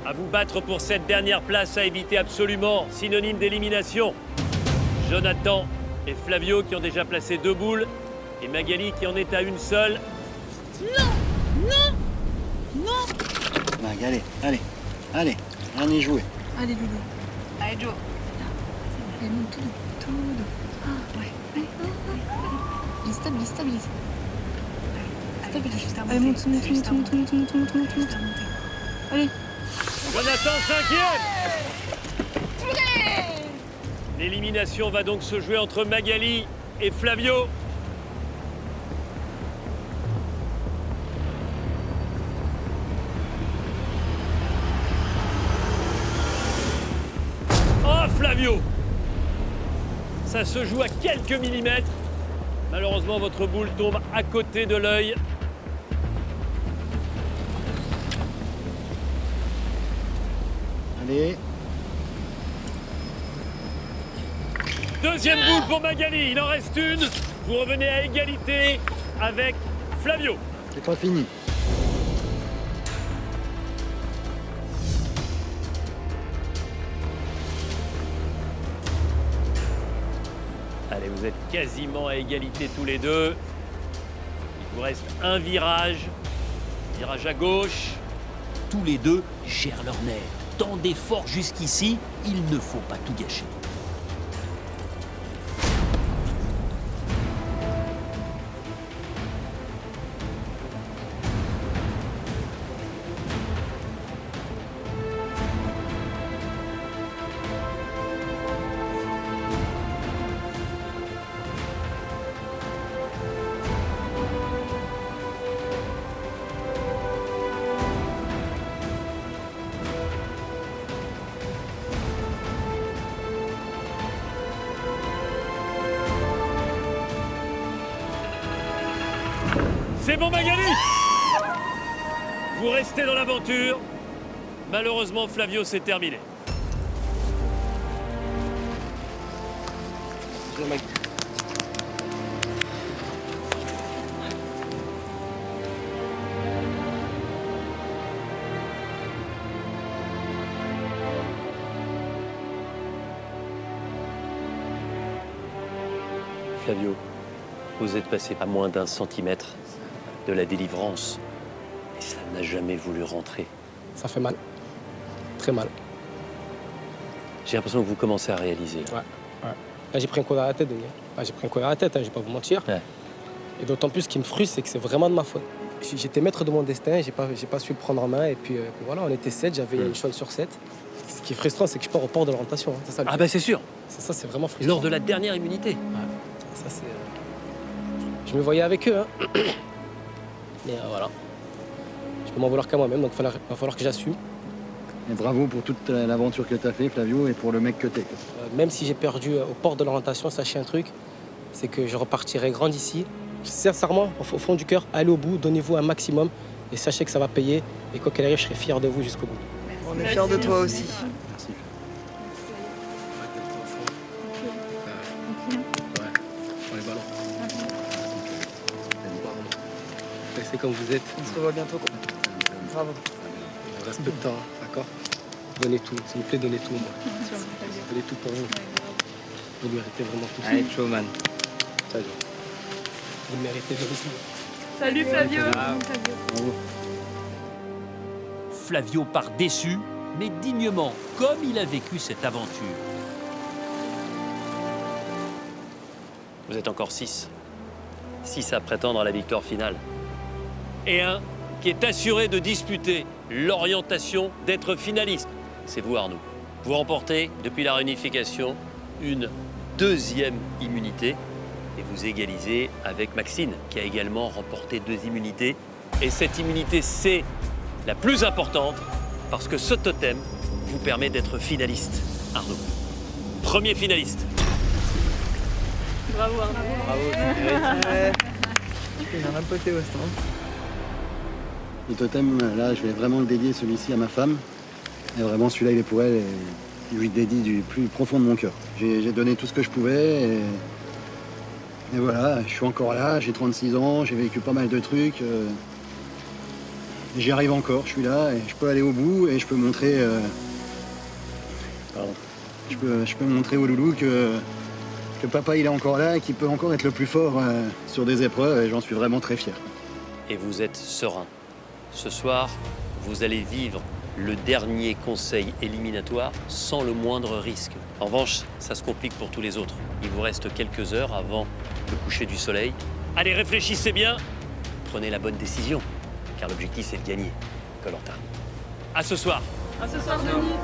à vous battre pour cette dernière place à éviter absolument, synonyme d'élimination. Jonathan et Flavio qui ont déjà placé 2 boules et Magali qui en est à une seule. Non! Non! Non! Allez, allez, on y jouer. Allez, Lulu. Allez, Joe. Allez, monte tout doux. Ah, ouais. Allez, stabilise. Stabilise. Allez, monte. Allez. Jonathan, 5e. L'élimination va donc se jouer entre Magali et Flavio. Oh, Flavio! Ça se joue à quelques millimètres. Malheureusement, votre boule tombe à côté de l'œil. Allez. Deuxième boule pour Magali, il en reste une. Vous revenez à égalité avec Flavio. C'est pas fini. Allez, vous êtes quasiment à égalité tous les deux. Il vous reste un virage. Virage à gauche. Tous les deux gèrent leurs nerfs. Tant d'efforts jusqu'ici, il ne faut pas tout gâcher. C'est bon, Magali! Vous restez dans l'aventure. Malheureusement, Flavio, c'est terminé. Flavio, vous êtes passé à moins d'1 centimètre de la délivrance et ça n'a jamais voulu rentrer. Ça fait mal. Très mal. J'ai l'impression que vous commencez à réaliser. Ouais. Là, j'ai pris un coup à la tête, Denis. Là, j'ai pris un coup à la tête, hein, je vais pas vous mentir. Ouais. Et d'autant plus, ce qui me frustre, c'est que c'est vraiment de ma faute. J'étais maître de mon destin, j'ai pas su le prendre en main. Et puis voilà, on était 7, j'avais une chance sur 7. Ce qui est frustrant, c'est que je pars au port de l'orientation. Hein. C'est ça, Ah bah c'est sûr. Ça, c'est vraiment frustrant. Lors de la dernière immunité. Ouais. Ça, c'est... Je me voyais avec eux. Hein. Mais voilà. Je peux m'en vouloir qu'à moi-même, donc il va falloir que j'assume. Et bravo pour toute l'aventure que tu as fait, Flavio, et pour le mec que t'es. Même si j'ai perdu au port de l'orientation, sachez un truc, c'est que je repartirai grand d'ici. Sincèrement, au fond du cœur, allez au bout, donnez-vous un maximum et sachez que ça va payer. Et quoi qu'il arrive, je serai fier de vous jusqu'au bout. On est fiers de toi aussi. Merci. Restez comme vous êtes. On se revoit bientôt. Bravo. Respectant, d'accord? Donnez tout, s'il vous plaît, donnez tout. Donnez tout pour vous. Vous le méritez vraiment tout. Allez, showman. Salut. Vous le méritez de tout. Salut Flavio. Bravo. Flavio part déçu, mais dignement, comme il a vécu cette aventure. Vous êtes encore 6. 6 à prétendre à la victoire finale. Et un qui est assuré de disputer l'orientation d'être finaliste. C'est vous, Arnaud. Vous remportez, depuis la réunification, une 2e immunité. Et vous égalisez avec Maxine, qui a également remporté 2 immunités. Et cette immunité, c'est la plus importante, parce que ce totem vous permet d'être finaliste, Arnaud. Premier finaliste. Bravo Arnaud. Bravo. Il y en a un poté au stand. Le totem, là, je vais vraiment le dédier celui-ci à ma femme. Et vraiment, celui-là, il est pour elle et je lui dédie du plus profond de mon cœur. J'ai donné tout ce que je pouvais et voilà, je suis encore là, j'ai 36 ans, j'ai vécu pas mal de trucs. Et j'y arrive encore, je suis là et je peux aller au bout et je peux montrer... Je peux montrer au loulou que papa, il est encore là et qu'il peut encore être le plus fort sur des épreuves et j'en suis vraiment très fier. Et vous êtes serein. Ce soir, vous allez vivre le dernier conseil éliminatoire sans le moindre risque. En revanche, ça se complique pour tous les autres. Il vous reste quelques heures avant le coucher du soleil. Allez, réfléchissez bien. Prenez la bonne décision, car l'objectif, c'est de gagner. Koh-Lanta. À ce soir. À ce soir, Denis.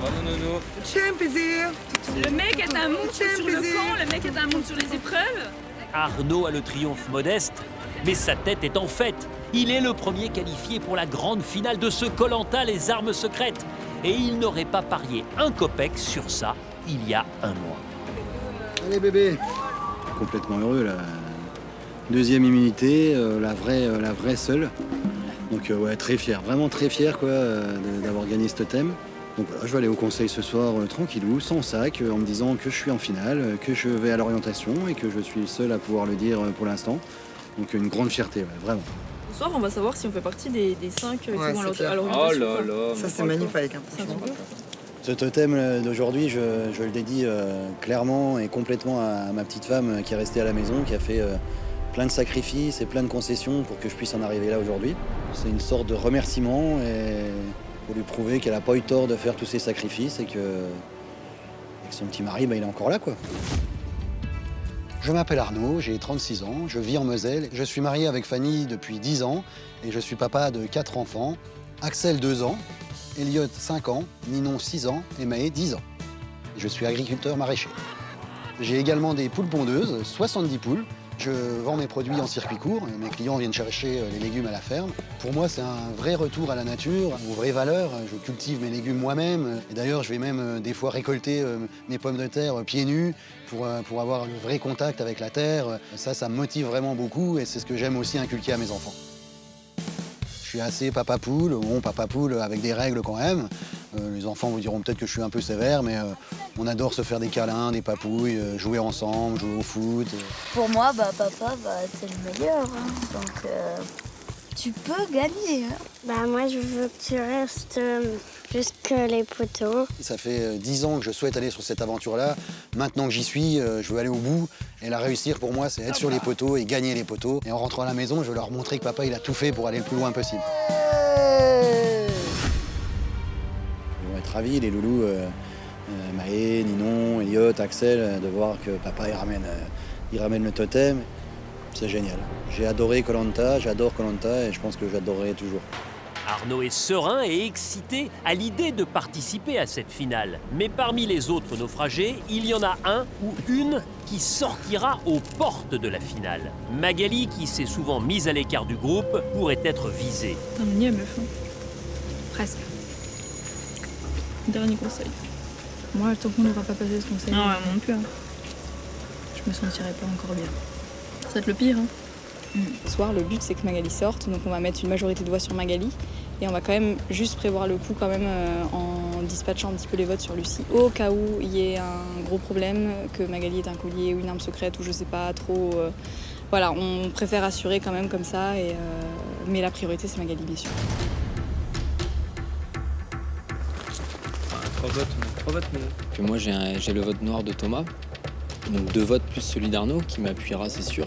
Bravo, Nono. Champ is here. Le mec est un monstre sur le camp, le mec est un monstre sur les épreuves. Arnaud a le triomphe modeste, mais sa tête est en fête. Il est le premier qualifié pour la grande finale de ce Koh-Lanta, les armes secrètes. Et il n'aurait pas parié un copec sur ça il y a un mois. Allez bébé. Complètement heureux, la 2e immunité, la vraie seule. Donc ouais, très fier, vraiment très fier quoi, d'avoir gagné ce totem. Donc voilà, je vais aller au conseil ce soir tranquillou, sans sac, en me disant que je suis en finale, que je vais à l'orientation et que je suis le seul à pouvoir le dire pour l'instant. Donc une grande fierté, ouais, vraiment. Ce soir, on va savoir si on fait partie des 5 qui vont à l'orientation. Oh là là. Ça, c'est magnifique. Hein, franchement. Ce totem d'aujourd'hui, je le dédie clairement et complètement à ma petite femme qui est restée à la maison, qui a fait plein de sacrifices et plein de concessions pour que je puisse en arriver là aujourd'hui. C'est une sorte de remerciement et pour lui prouver qu'elle n'a pas eu tort de faire tous ces sacrifices et que son petit mari, il est encore là, quoi. Je m'appelle Arnaud, j'ai 36 ans, je vis en Moselle. Je suis marié avec Fanny depuis 10 ans et je suis papa de 4 enfants. Axel, 2 ans, Elliot, 5 ans, Ninon, 6 ans et Maë, 10 ans. Je suis agriculteur maraîcher. J'ai également des poules pondeuses, 70 poules. Je vends mes produits en circuit court, mes clients viennent chercher les légumes à la ferme. Pour moi, c'est un vrai retour à la nature, aux vraies valeurs. Je cultive mes légumes moi-même. Et d'ailleurs, je vais même des fois récolter mes pommes de terre pieds nus pour avoir le vrai contact avec la terre. Ça me motive vraiment beaucoup et c'est ce que j'aime aussi inculquer à mes enfants. Je suis assez papa poule, bon papa poule avec des règles quand même. Les enfants vous diront peut-être que je suis un peu sévère, mais on adore se faire des câlins, des papouilles, jouer ensemble, jouer au foot. Pour moi, papa, c'est le meilleur. Hein. Donc, Tu peux gagner. Hein. Bah moi je veux que tu restes jusqu'à les poteaux. Ça fait 10 ans que je souhaite aller sur cette aventure-là. Maintenant que j'y suis, je veux aller au bout. Et la réussir pour moi, c'est être sur les poteaux et gagner les poteaux. Et en rentrant à la maison, je veux leur montrer que papa il a tout fait pour aller le plus loin possible. Ils vont être ravis, les loulous, Maë, Ninon, Elliot, Axel, de voir que papa il ramène le totem. C'est génial. J'ai adoré Koh-Lanta, j'adore Koh-Lanta et je pense que j'adorerai toujours. Arnaud est serein et excité à l'idée de participer à cette finale. Mais parmi les autres naufragés, il y en a un ou une qui sortira aux portes de la finale. Magali, qui s'est souvent mise à l'écart du groupe, pourrait être visée. On y est, meuf. Presque. Dernier conseil. Moi, tant qu'on n'aura pas passé ce conseil. Non, non plus. Hein. Je me sentirai pas encore bien. Ça va être le pire. Hein. Ce soir, le but, c'est que Magali sorte. Donc, on va mettre une majorité de voix sur Magali. Et on va quand même juste prévoir le coup quand même en dispatchant un petit peu les votes sur Lucie. Au cas où il y ait un gros problème, que Magali ait un collier ou une arme secrète ou je sais pas trop. Voilà, on préfère assurer quand même comme ça. Mais la priorité, c'est Magali, bien sûr. 3 votes, mais... Moi, j'ai le vote noir de Thomas. Donc 2 votes plus celui d'Arnaud qui m'appuiera, c'est sûr.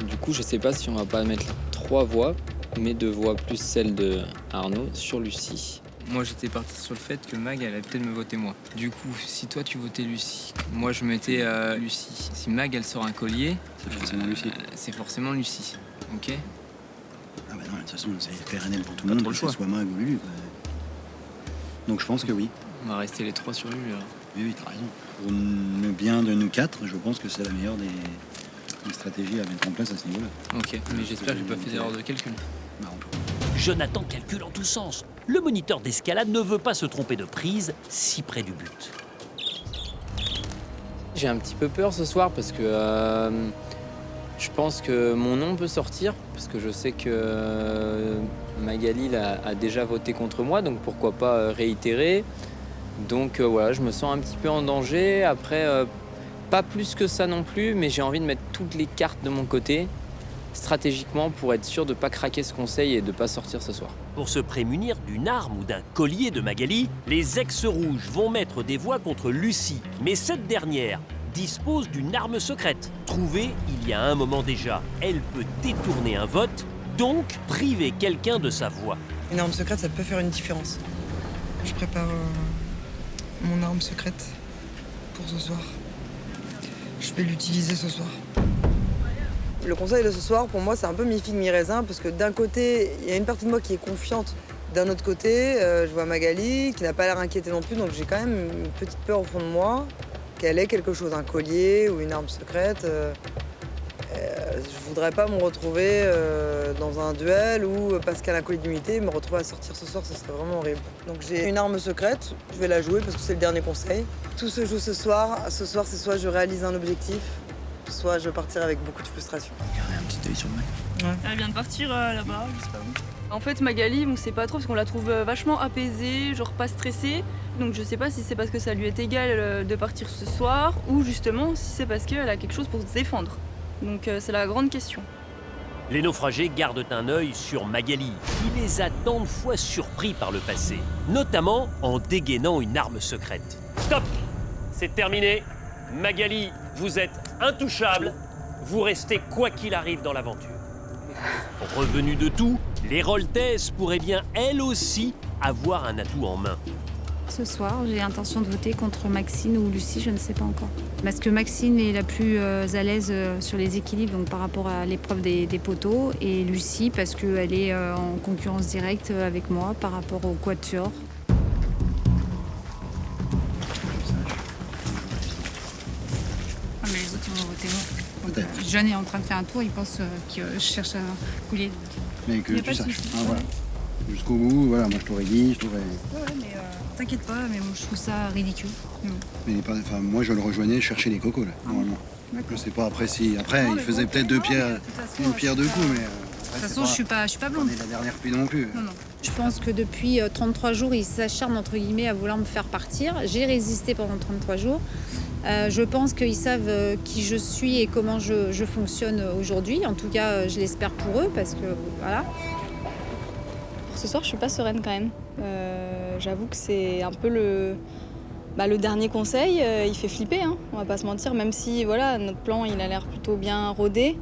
Du coup, je sais pas si on va pas mettre 3 voix, mais 2 voix plus celle de Arnaud sur Lucie. Moi, j'étais parti sur le fait que Mag allait peut-être me voter moi. Du coup, si toi tu votais Lucie, moi je mettais Lucie. Si Mag elle sort un collier, c'est forcément Lucie. C'est forcément Lucie, ok? Ah bah non, de toute façon, c'est pérennel pour tout le monde, que ce soit Mag ou Lulu. Donc je pense que oui. On va rester les 3 sur Lulu alors. Oui, t'as raison. Pour le bien de nous 4, je pense que c'est la meilleure des stratégies à mettre en place à ce niveau-là. Ok, mais j'espère que j'ai pas fait d'erreur de calcul. Non. Jonathan calcule en tous sens. Le moniteur d'escalade ne veut pas se tromper de prise si près du but. J'ai un petit peu peur ce soir parce que je pense que mon nom peut sortir, parce que je sais que Magali a déjà voté contre moi, donc pourquoi pas réitérer. Donc voilà, je me sens un petit peu en danger. Après, pas plus que ça non plus, mais j'ai envie de mettre toutes les cartes de mon côté, stratégiquement, pour être sûr de ne pas craquer ce conseil et de ne pas sortir ce soir. Pour se prémunir d'une arme ou d'un collier de Magali, les ex-rouges vont mettre des voix contre Lucie. Mais cette dernière dispose d'une arme secrète. Trouvée il y a un moment déjà, elle peut détourner un vote, donc priver quelqu'un de sa voix. Une arme secrète, ça peut faire une différence. Je prépare mon arme secrète pour ce soir. Je vais l'utiliser ce soir. Le conseil de ce soir, pour moi, c'est un peu mi-figue, mi-raisin, parce que d'un côté, il y a une partie de moi qui est confiante. D'un autre côté, je vois Magali, qui n'a pas l'air inquiétée non plus, donc j'ai quand même une petite peur au fond de moi qu'elle ait quelque chose, un collier ou une arme secrète. Je voudrais pas me retrouver dans un duel où, parce qu'elle a un collier d'immunité, me retrouver à sortir ce soir, ce serait vraiment horrible. Donc j'ai une arme secrète, je vais la jouer parce que c'est le dernier conseil. Tout se joue ce soir. Ce soir, c'est soit je réalise un objectif, soit je partirai avec beaucoup de frustration. Regardez un petit œil sur Mag. Ouais. Elle vient de partir là-bas, je sais pas où. En fait, Magali, on sait pas trop parce qu'on la trouve vachement apaisée, genre pas stressée. Donc je sais pas si c'est parce que ça lui est égal de partir ce soir ou justement si c'est parce qu'elle a quelque chose pour se défendre. Donc c'est la grande question. Les naufragés gardent un œil sur Magali, qui les a tant de fois surpris par le passé, notamment en dégainant une arme secrète. Stop! C'est terminé. Magali, vous êtes intouchable. Vous restez quoi qu'il arrive dans l'aventure. Revenus de tout, les Roltaises pourraient bien, elles aussi, avoir un atout en main. Ce soir, j'ai l'intention de voter contre Maxine ou Lucie, je ne sais pas encore. Parce que Maxine est la plus à l'aise sur les équilibres, donc par rapport à l'épreuve des poteaux, et Lucie parce qu'elle est en concurrence directe avec moi par rapport au quatuor. Ah, mais les autres ils vont voter moi. Jeanne est en train de faire un tour, il pense que je cherche un coulier. Mais que tu saches. Ah, voilà. Jusqu'au bout, voilà, moi je t'aurais dit, je t'aurais... Ouais, mais t'inquiète pas, mais moi, je trouve ça ridicule. Mais enfin, moi je le rejoignais chercher les cocos là, normalement. Je sais pas après si. Après, il faisait peut-être une pierre deux coups, mais. De toute façon, je suis pas blonde. On est la dernière pluie non plus. Non. Je pense que depuis 33 jours, ils s'acharnent entre guillemets à vouloir me faire partir. J'ai résisté pendant 33 jours. Je pense qu'ils savent qui je suis et comment je fonctionne aujourd'hui. En tout cas, je l'espère pour eux parce que voilà. Ce soir, je suis pas sereine quand même. J'avoue que c'est un peu le dernier conseil. Il fait flipper, hein, on va pas se mentir. Même si voilà, notre plan il a l'air plutôt bien rodé,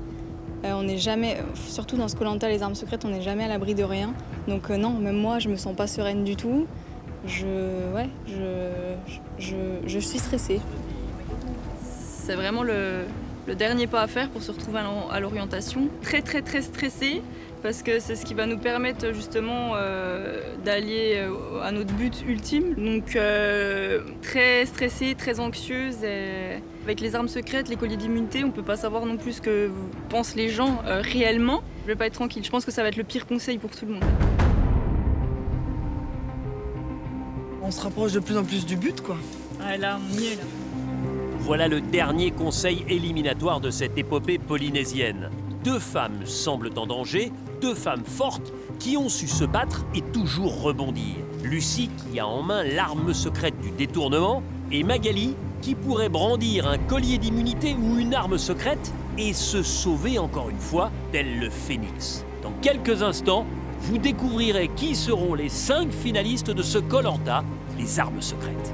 on n'est jamais, surtout dans ce Koh-Lanta, les armes secrètes, on n'est jamais à l'abri de rien. Donc non, même moi, je me sens pas sereine du tout. Je suis stressée. C'est vraiment le dernier pas à faire pour se retrouver à l'orientation. Très très très stressée parce que c'est ce qui va nous permettre justement d'allier à notre but ultime. Donc très stressée, très anxieuse. Avec les armes secrètes, les colliers d'immunité, on peut pas savoir non plus ce que pensent les gens réellement. Je vais pas être tranquille, je pense que ça va être le pire conseil pour tout le monde. On se rapproche de plus en plus du but, quoi. Ah là, on y est là. Voilà le dernier conseil éliminatoire de cette épopée polynésienne. 2 femmes semblent en danger, 2 femmes fortes qui ont su se battre et toujours rebondir. Lucie qui a en main l'arme secrète du détournement et Magali qui pourrait brandir un collier d'immunité ou une arme secrète et se sauver encore une fois tel le phénix. Dans quelques instants, vous découvrirez qui seront les 5 finalistes de ce Koh-Lanta, les armes secrètes.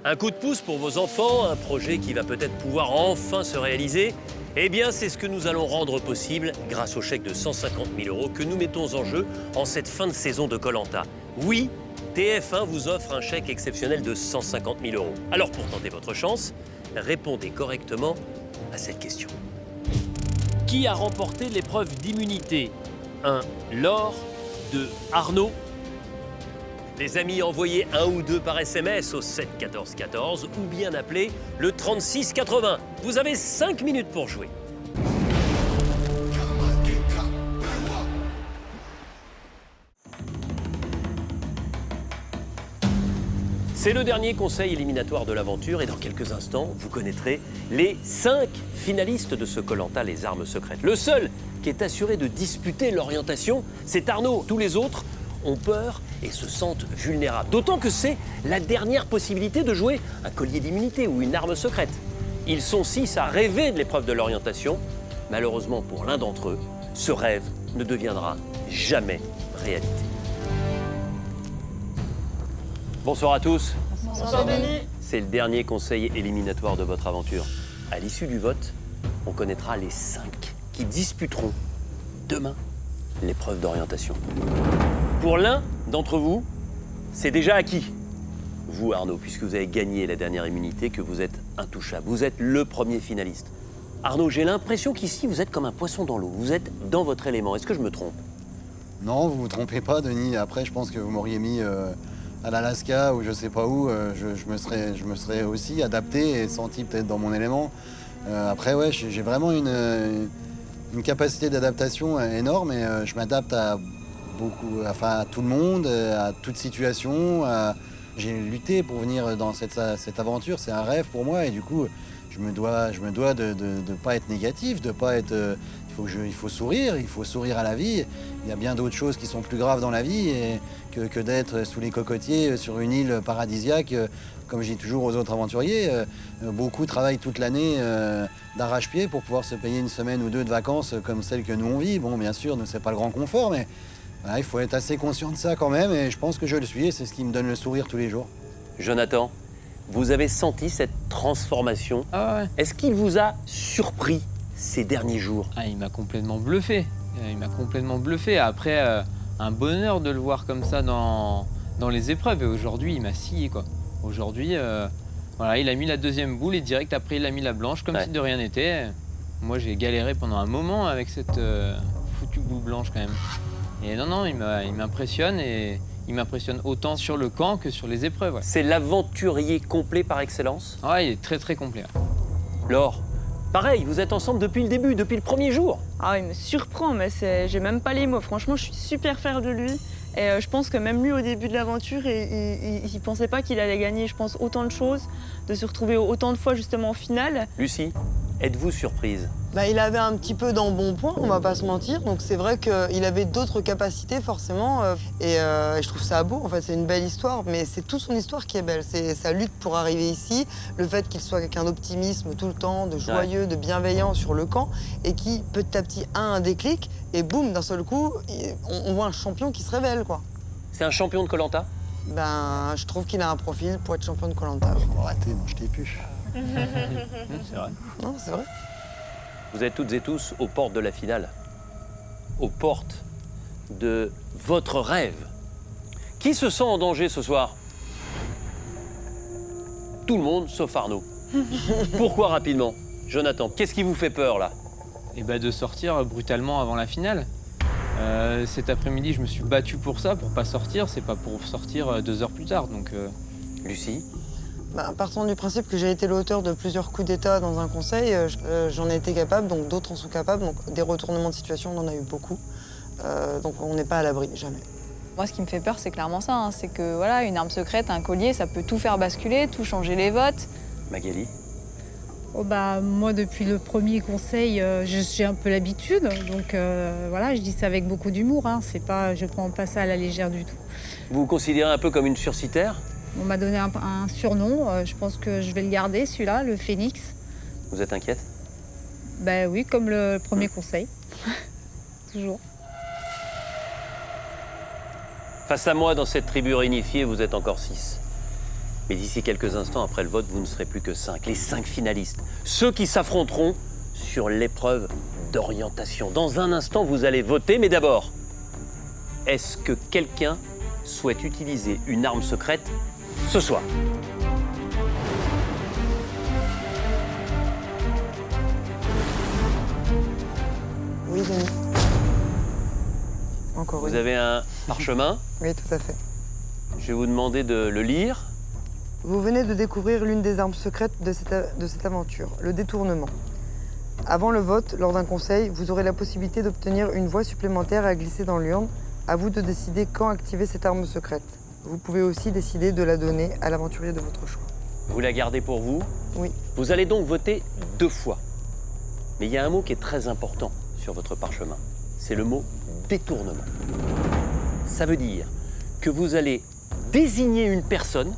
Un coup de pouce pour vos enfants, un projet qui va peut-être pouvoir enfin se réaliser. Eh bien, c'est ce que nous allons rendre possible grâce au chèque de 150 000 € que nous mettons en jeu en cette fin de saison de Koh-Lanta. Oui, TF1 vous offre un chèque exceptionnel de 150 000 €. Alors, pour tenter votre chance, répondez correctement à cette question. Qui a remporté l'épreuve d'immunité? 1. Laure. 2. Arnaud. Les amis, envoyez 1 ou 2 par SMS au 7 14 14 ou bien appelez le 36 80. Vous avez 5 minutes pour jouer. C'est le dernier conseil éliminatoire de l'aventure et dans quelques instants, vous connaîtrez les 5 finalistes de ce Koh-Lanta, les armes secrètes. Le seul qui est assuré de disputer l'orientation, c'est Arnaud. Tous les autres ont peur et se sentent vulnérables. D'autant que c'est la dernière possibilité de jouer un collier d'immunité ou une arme secrète. Ils sont 6 à rêver de l'épreuve de l'orientation. Malheureusement pour l'un d'entre eux, ce rêve ne deviendra jamais réalité. Bonsoir à tous. Bonsoir Denis. C'est le dernier conseil éliminatoire de votre aventure. À l'issue du vote, on connaîtra les 5 qui disputeront demain l'épreuve d'orientation. Pour l'un d'entre vous, c'est déjà acquis. Vous, Arnaud, puisque vous avez gagné la dernière immunité, que vous êtes intouchable. Vous êtes le premier finaliste. Arnaud, j'ai l'impression qu'ici, vous êtes comme un poisson dans l'eau. Vous êtes dans votre élément. Est-ce que je me trompe? Non, vous vous trompez pas, Denis. Après, je pense que vous m'auriez mis à l'Alaska ou je sais pas où. Je me serais aussi adapté et senti peut-être dans mon élément. Après, ouais, j'ai vraiment une capacité d'adaptation énorme et je m'adapte à à tout le monde, à toute situation. J'ai lutté pour venir dans cette aventure, c'est un rêve pour moi et du coup, je me dois de pas être négatif, de pas être. Il faut sourire à la vie. Il y a bien d'autres choses qui sont plus graves dans la vie que d'être sous les cocotiers sur une île paradisiaque. Comme je dis toujours aux autres aventuriers, beaucoup travaillent toute l'année d'arrache-pied pour pouvoir se payer une semaine ou 2 de vacances comme celle que nous on vit. Bon, bien sûr, c'est pas le grand confort, mais voilà, il faut être assez conscient de ça quand même, et je pense que je le suis, et c'est ce qui me donne le sourire tous les jours. Jonathan, vous avez senti cette transformation. Ah ouais. Est-ce qu'il vous a surpris ces derniers jours? Ah, il m'a complètement bluffé. Après, un bonheur de le voir comme ça dans les épreuves. Et aujourd'hui, il m'a scié, quoi. Aujourd'hui, voilà, il a mis la deuxième boule et direct après, il a mis la blanche comme si de rien n'était. Moi, j'ai galéré pendant un moment avec cette foutue boule blanche quand même. Et non, il m'impressionne et il m'impressionne autant sur le camp que sur les épreuves. Ouais. C'est l'aventurier complet par excellence? Ouais, il est très très complet. Laure, pareil, vous êtes ensemble depuis le début, depuis le premier jour. Ah, il me surprend, mais j'ai même pas les mots. Franchement, je suis super fière de lui. Et je pense que même lui, au début de l'aventure, il pensait pas qu'il allait gagner, je pense, autant de choses, de se retrouver autant de fois justement en finale. Lucie, Êtes-vous surprise? Il avait un petit peu d'embonpoint, on va pas se mentir. Donc c'est vrai qu'il avait d'autres capacités forcément. Et je trouve ça beau, en fait, c'est une belle histoire. Mais c'est toute son histoire qui est belle. C'est sa lutte pour arriver ici, le fait qu'il soit avec un optimisme tout le temps, de joyeux, de bienveillant sur le camp, et qui petit à petit a un déclic, et boum, d'un seul coup, on voit un champion qui se révèle, quoi. C'est un champion de Koh-Lanta? Je trouve qu'il a un profil pour être champion de Koh-Lanta. Arrêtez, non, je t'ai pu. C'est vrai. Non, c'est vrai. Vous êtes toutes et tous aux portes de la finale, aux portes de votre rêve. Qui se sent en danger ce soir? Tout le monde, sauf Arnaud. Pourquoi rapidement? Jonathan, qu'est-ce qui vous fait peur là? De sortir brutalement avant la finale. Cet après-midi, je me suis battu pour ça, pour pas sortir. C'est pas pour sortir 2 heures plus tard, donc... Lucie? Partant du principe que j'ai été l'auteur de plusieurs coups d'État dans un conseil, j'en ai été capable, donc d'autres en sont capables. Donc des retournements de situation, on en a eu beaucoup. Donc on n'est pas à l'abri, jamais. Moi, ce qui me fait peur, c'est clairement ça. Hein. C'est que voilà, une arme secrète, un collier, ça peut tout faire basculer, tout changer les votes. Magali? Moi, depuis le premier conseil, j'ai un peu l'habitude. Donc voilà, je dis ça avec beaucoup d'humour. Hein. Je prends pas ça à la légère du tout. Vous vous considérez un peu comme une sursitaire? On m'a donné un surnom, je pense que je vais le garder, celui-là, le Phénix. Vous êtes inquiète? Oui, comme le premier conseil. Toujours. Face à moi, dans cette tribu réunifiée, vous êtes encore 6. Mais d'ici quelques instants, après le vote, vous ne serez plus que 5. Les 5 finalistes. Ceux qui s'affronteront sur l'épreuve d'orientation. Dans un instant, vous allez voter, mais d'abord, est-ce que quelqu'un souhaite utiliser une arme secrète ce soir? Oui, Denis. Encore Vous avez un parchemin? Oui, tout à fait. Je vais vous demander de le lire. Vous venez de découvrir l'une des armes secrètes de cette aventure, le détournement. Avant le vote, lors d'un conseil, vous aurez la possibilité d'obtenir une voix supplémentaire à glisser dans l'urne. À vous de décider quand activer cette arme secrète. Vous pouvez aussi décider de la donner à l'aventurier de votre choix. Vous la gardez pour vous? Oui. Vous allez donc voter 2 fois. Mais il y a un mot qui est très important sur votre parchemin. C'est le mot détournement. Ça veut dire que vous allez désigner une personne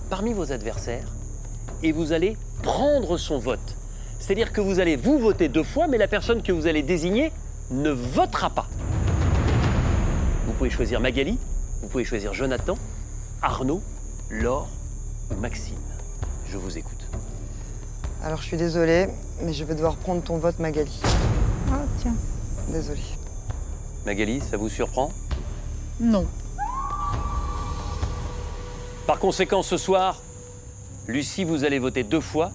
parmi vos adversaires et vous allez prendre son vote. C'est-à-dire que vous allez vous voter 2 fois, mais la personne que vous allez désigner ne votera pas. Vous pouvez choisir Magali, vous pouvez choisir Jonathan, Arnaud, Laure ou Maxime. Je vous écoute. Alors je suis désolée, mais je vais devoir prendre ton vote, Magali. Ah tiens. Désolée. Magali, ça vous surprend? Non. Par conséquent, ce soir, Lucie, vous allez voter 2 fois.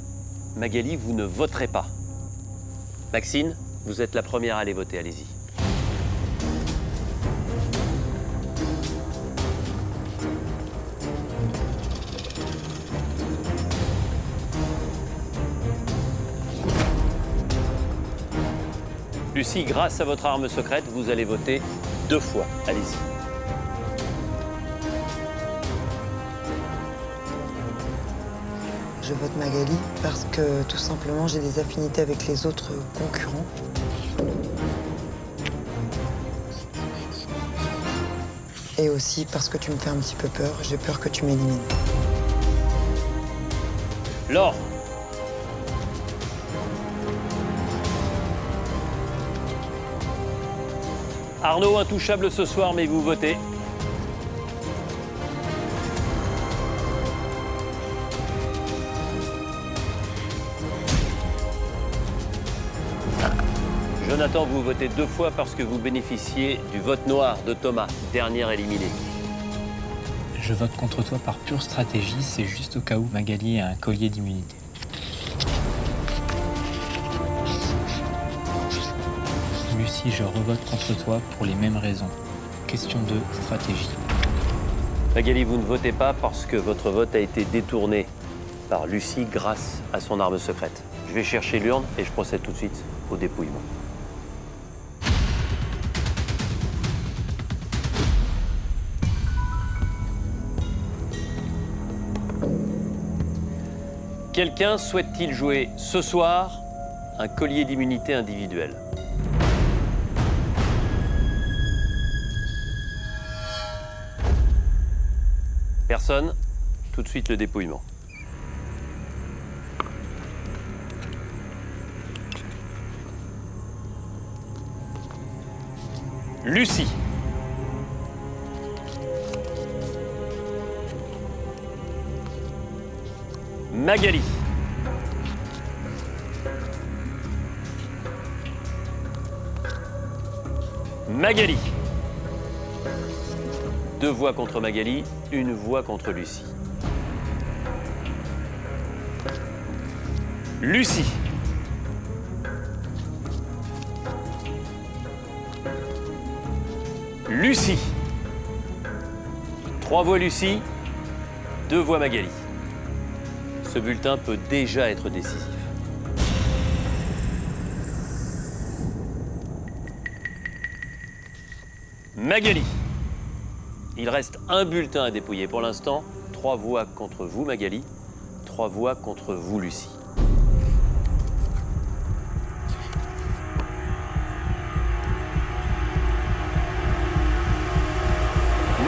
Magali, vous ne voterez pas. Maxine, vous êtes la première à aller voter, allez-y. Lucie, grâce à votre arme secrète, vous allez voter 2 fois. Allez-y. Je vote Magali parce que tout simplement j'ai des affinités avec les autres concurrents. Et aussi parce que tu me fais un petit peu peur, j'ai peur que tu m'élimines. Laure. Arnaud, intouchable ce soir, mais vous votez. Jonathan, vous votez 2 fois parce que vous bénéficiez du vote noir de Thomas, dernier éliminé. Je vote contre toi par pure stratégie, c'est juste au cas où Magali a un collier d'immunité. Lucie, je revote contre toi pour les mêmes raisons. Question de stratégie. Magali, vous ne votez pas parce que votre vote a été détourné par Lucie grâce à son arme secrète. Je vais chercher l'urne et je procède tout de suite au dépouillement. Quelqu'un souhaite-t-il jouer ce soir un collier d'immunité individuel. Personne, tout de suite le dépouillement. Lucie. Magali. Magali. 2 voix contre Magali, 1 voix contre Lucie. Lucie. Lucie. 3 voix Lucie, 2 voix Magali. Ce bulletin peut déjà être décisif. Magali. Il reste un bulletin à dépouiller pour l'instant. 3 voix contre vous, Magali. 3 voix contre vous, Lucie.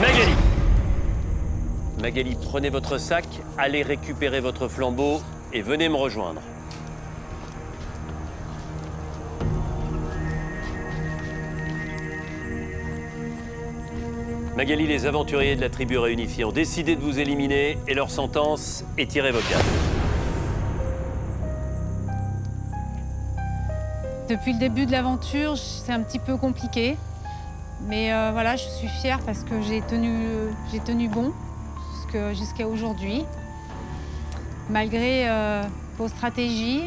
Magali. Magali, prenez votre sac, allez récupérer votre flambeau et venez me rejoindre. Magali, les aventuriers de la tribu réunifiée ont décidé de vous éliminer et leur sentence est irrévocable. Depuis le début de l'aventure, c'est un petit peu compliqué. Mais voilà, je suis fière parce que j'ai tenu bon jusqu'à aujourd'hui. Malgré vos stratégies.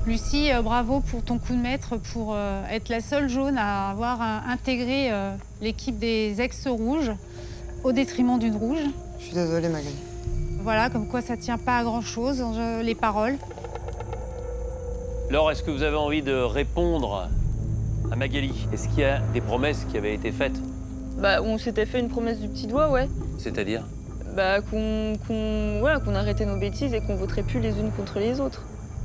Lucie, bravo pour ton coup de maître, pour être la seule jaune à avoir intégré l'équipe des ex-rouges au détriment d'une rouge. Je suis désolée, Magali. Voilà, comme quoi ça tient pas à grand-chose, les paroles. Laure, est-ce que vous avez envie de répondre à Magali? Est-ce qu'il y a des promesses qui avaient été faites? Bah, on s'était fait une promesse du petit doigt, ouais. C'est-à-dire? Bah, qu'on arrêtait nos bêtises et qu'on voterait plus les unes contre les autres.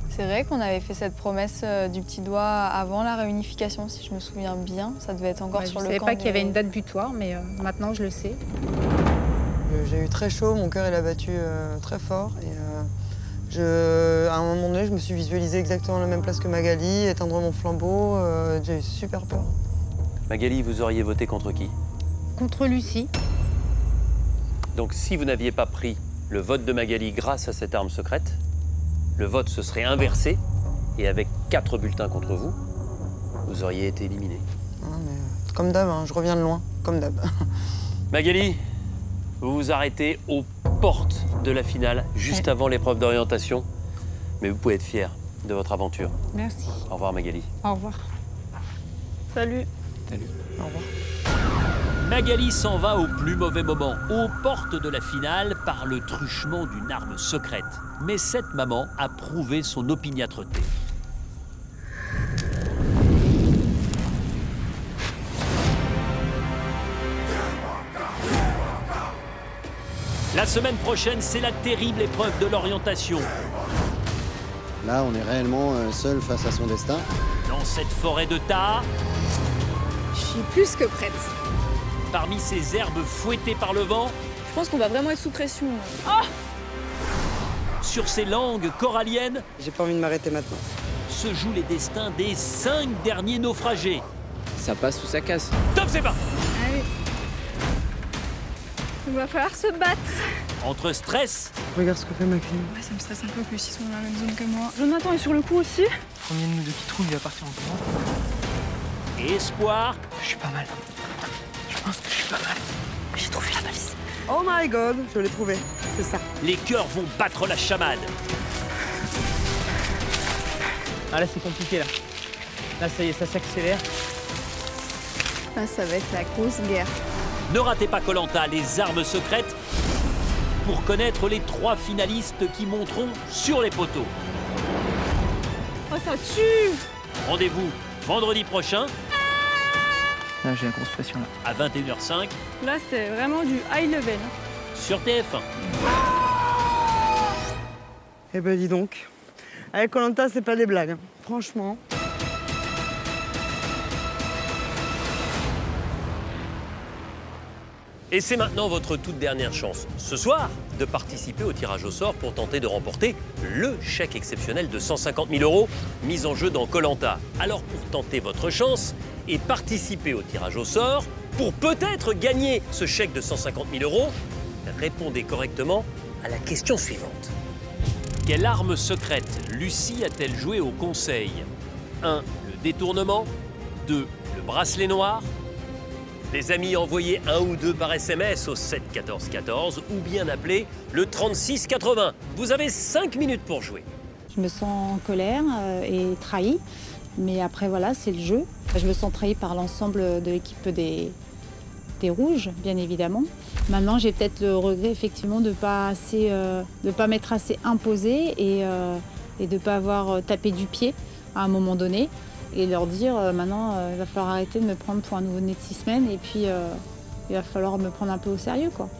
C'est vrai qu'on avait fait cette promesse du petit doigt avant la réunification, si je me souviens bien. Ça devait être encore sur le camp. Je ne savais pas qu'il y avait une date butoir, mais maintenant je le sais. J'ai eu très chaud, mon cœur il a battu très fort. Et à un moment donné, je me suis visualisée exactement à la même place que Magali, éteindre mon flambeau. J'ai eu super peur. Magali, vous auriez voté contre qui? Contre Lucie. Donc si vous n'aviez pas pris le vote de Magali grâce à cette arme secrète, le vote se serait inversé et avec 4 bulletins contre vous, vous auriez été éliminé. Ah, mais, comme d'hab, hein, je reviens de loin, comme d'hab. Magali, vous vous arrêtez aux portes de la finale, juste avant l'épreuve d'orientation. Mais vous pouvez être fière de votre aventure. Merci. Au revoir Magali. Au revoir. Salut. Salut. Au revoir. Magali s'en va au plus mauvais moment, aux portes de la finale, par le truchement d'une arme secrète. Mais cette maman a prouvé son opiniâtreté. La semaine prochaine, c'est la terrible épreuve de l'orientation. Là, on est réellement seul face à son destin. Dans cette forêt de tas, Je suis plus que prête. parmi ces herbes fouettées par le vent, Je pense qu'on va vraiment être sous pression. sur ces langues coralliennes, J'ai pas envie de m'arrêter maintenant. se jouent les destins des 5 derniers naufragés. Ça passe ou ça casse. Top, c'est pas. Allez. Il va falloir se battre. Entre stress, Regarde ce que fait Magali. Ouais, ça me stresse un peu que Lucie soit dans la même zone que moi. Jonathan est sur le coup aussi. Premier de nous deux qui trouve, il va partir en courant. et espoir, Je suis pas mal. Je pense que je suis pas mal. J'ai trouvé la balise. Oh my god, je l'ai trouvé. C'est ça. les cœurs vont battre la chamade. Ah là, c'est compliqué, là. Là, ça y est, ça s'accélère. Là, ça va être la grosse guerre. Ne ratez pas Koh-Lanta, les armes secrètes, pour connaître les 3 finalistes qui monteront sur les poteaux. Oh, ça tue. Rendez-vous vendredi prochain Là, j'ai la grosse pression, là. à 21h05 Là, c'est vraiment du high level. sur TF1. Eh ben dis donc, Avec Koh-Lanta, c'est pas des blagues, hein. Franchement. Et c'est maintenant votre toute dernière chance, ce soir, de participer au tirage au sort pour tenter de remporter le chèque exceptionnel de 150 000 € mis en jeu dans Koh-Lanta. Alors pour tenter votre chance et participer au tirage au sort, pour peut-être gagner ce chèque de 150 000 €, répondez correctement à la question suivante. Quelle arme secrète Lucie a-t-elle joué au conseil? 1. Le détournement. 2. Le bracelet noir. Les amis, envoyez 1 ou 2 par SMS au 7 14 14 ou bien appelez le 36 80. Vous avez 5 minutes pour jouer. Je me sens en colère et trahie, mais après voilà, c'est le jeu. Je me sens trahie par l'ensemble de l'équipe des Rouges, bien évidemment. Maintenant, j'ai peut-être le regret effectivement de ne pas m'être assez imposée et de ne pas avoir tapé du pied à un moment donné. Et leur dire maintenant il va falloir arrêter de me prendre pour un nouveau-né de 6 semaines et puis il va falloir me prendre un peu au sérieux, quoi.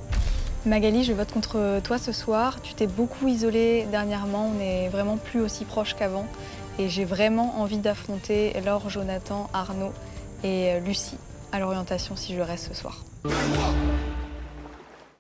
Magali, je vote contre toi ce soir. Tu t'es beaucoup isolée dernièrement, on n'est vraiment plus aussi proches qu'avant. Et j'ai vraiment envie d'affronter Laure, Jonathan, Arnaud et Lucie à l'orientation si je reste ce soir.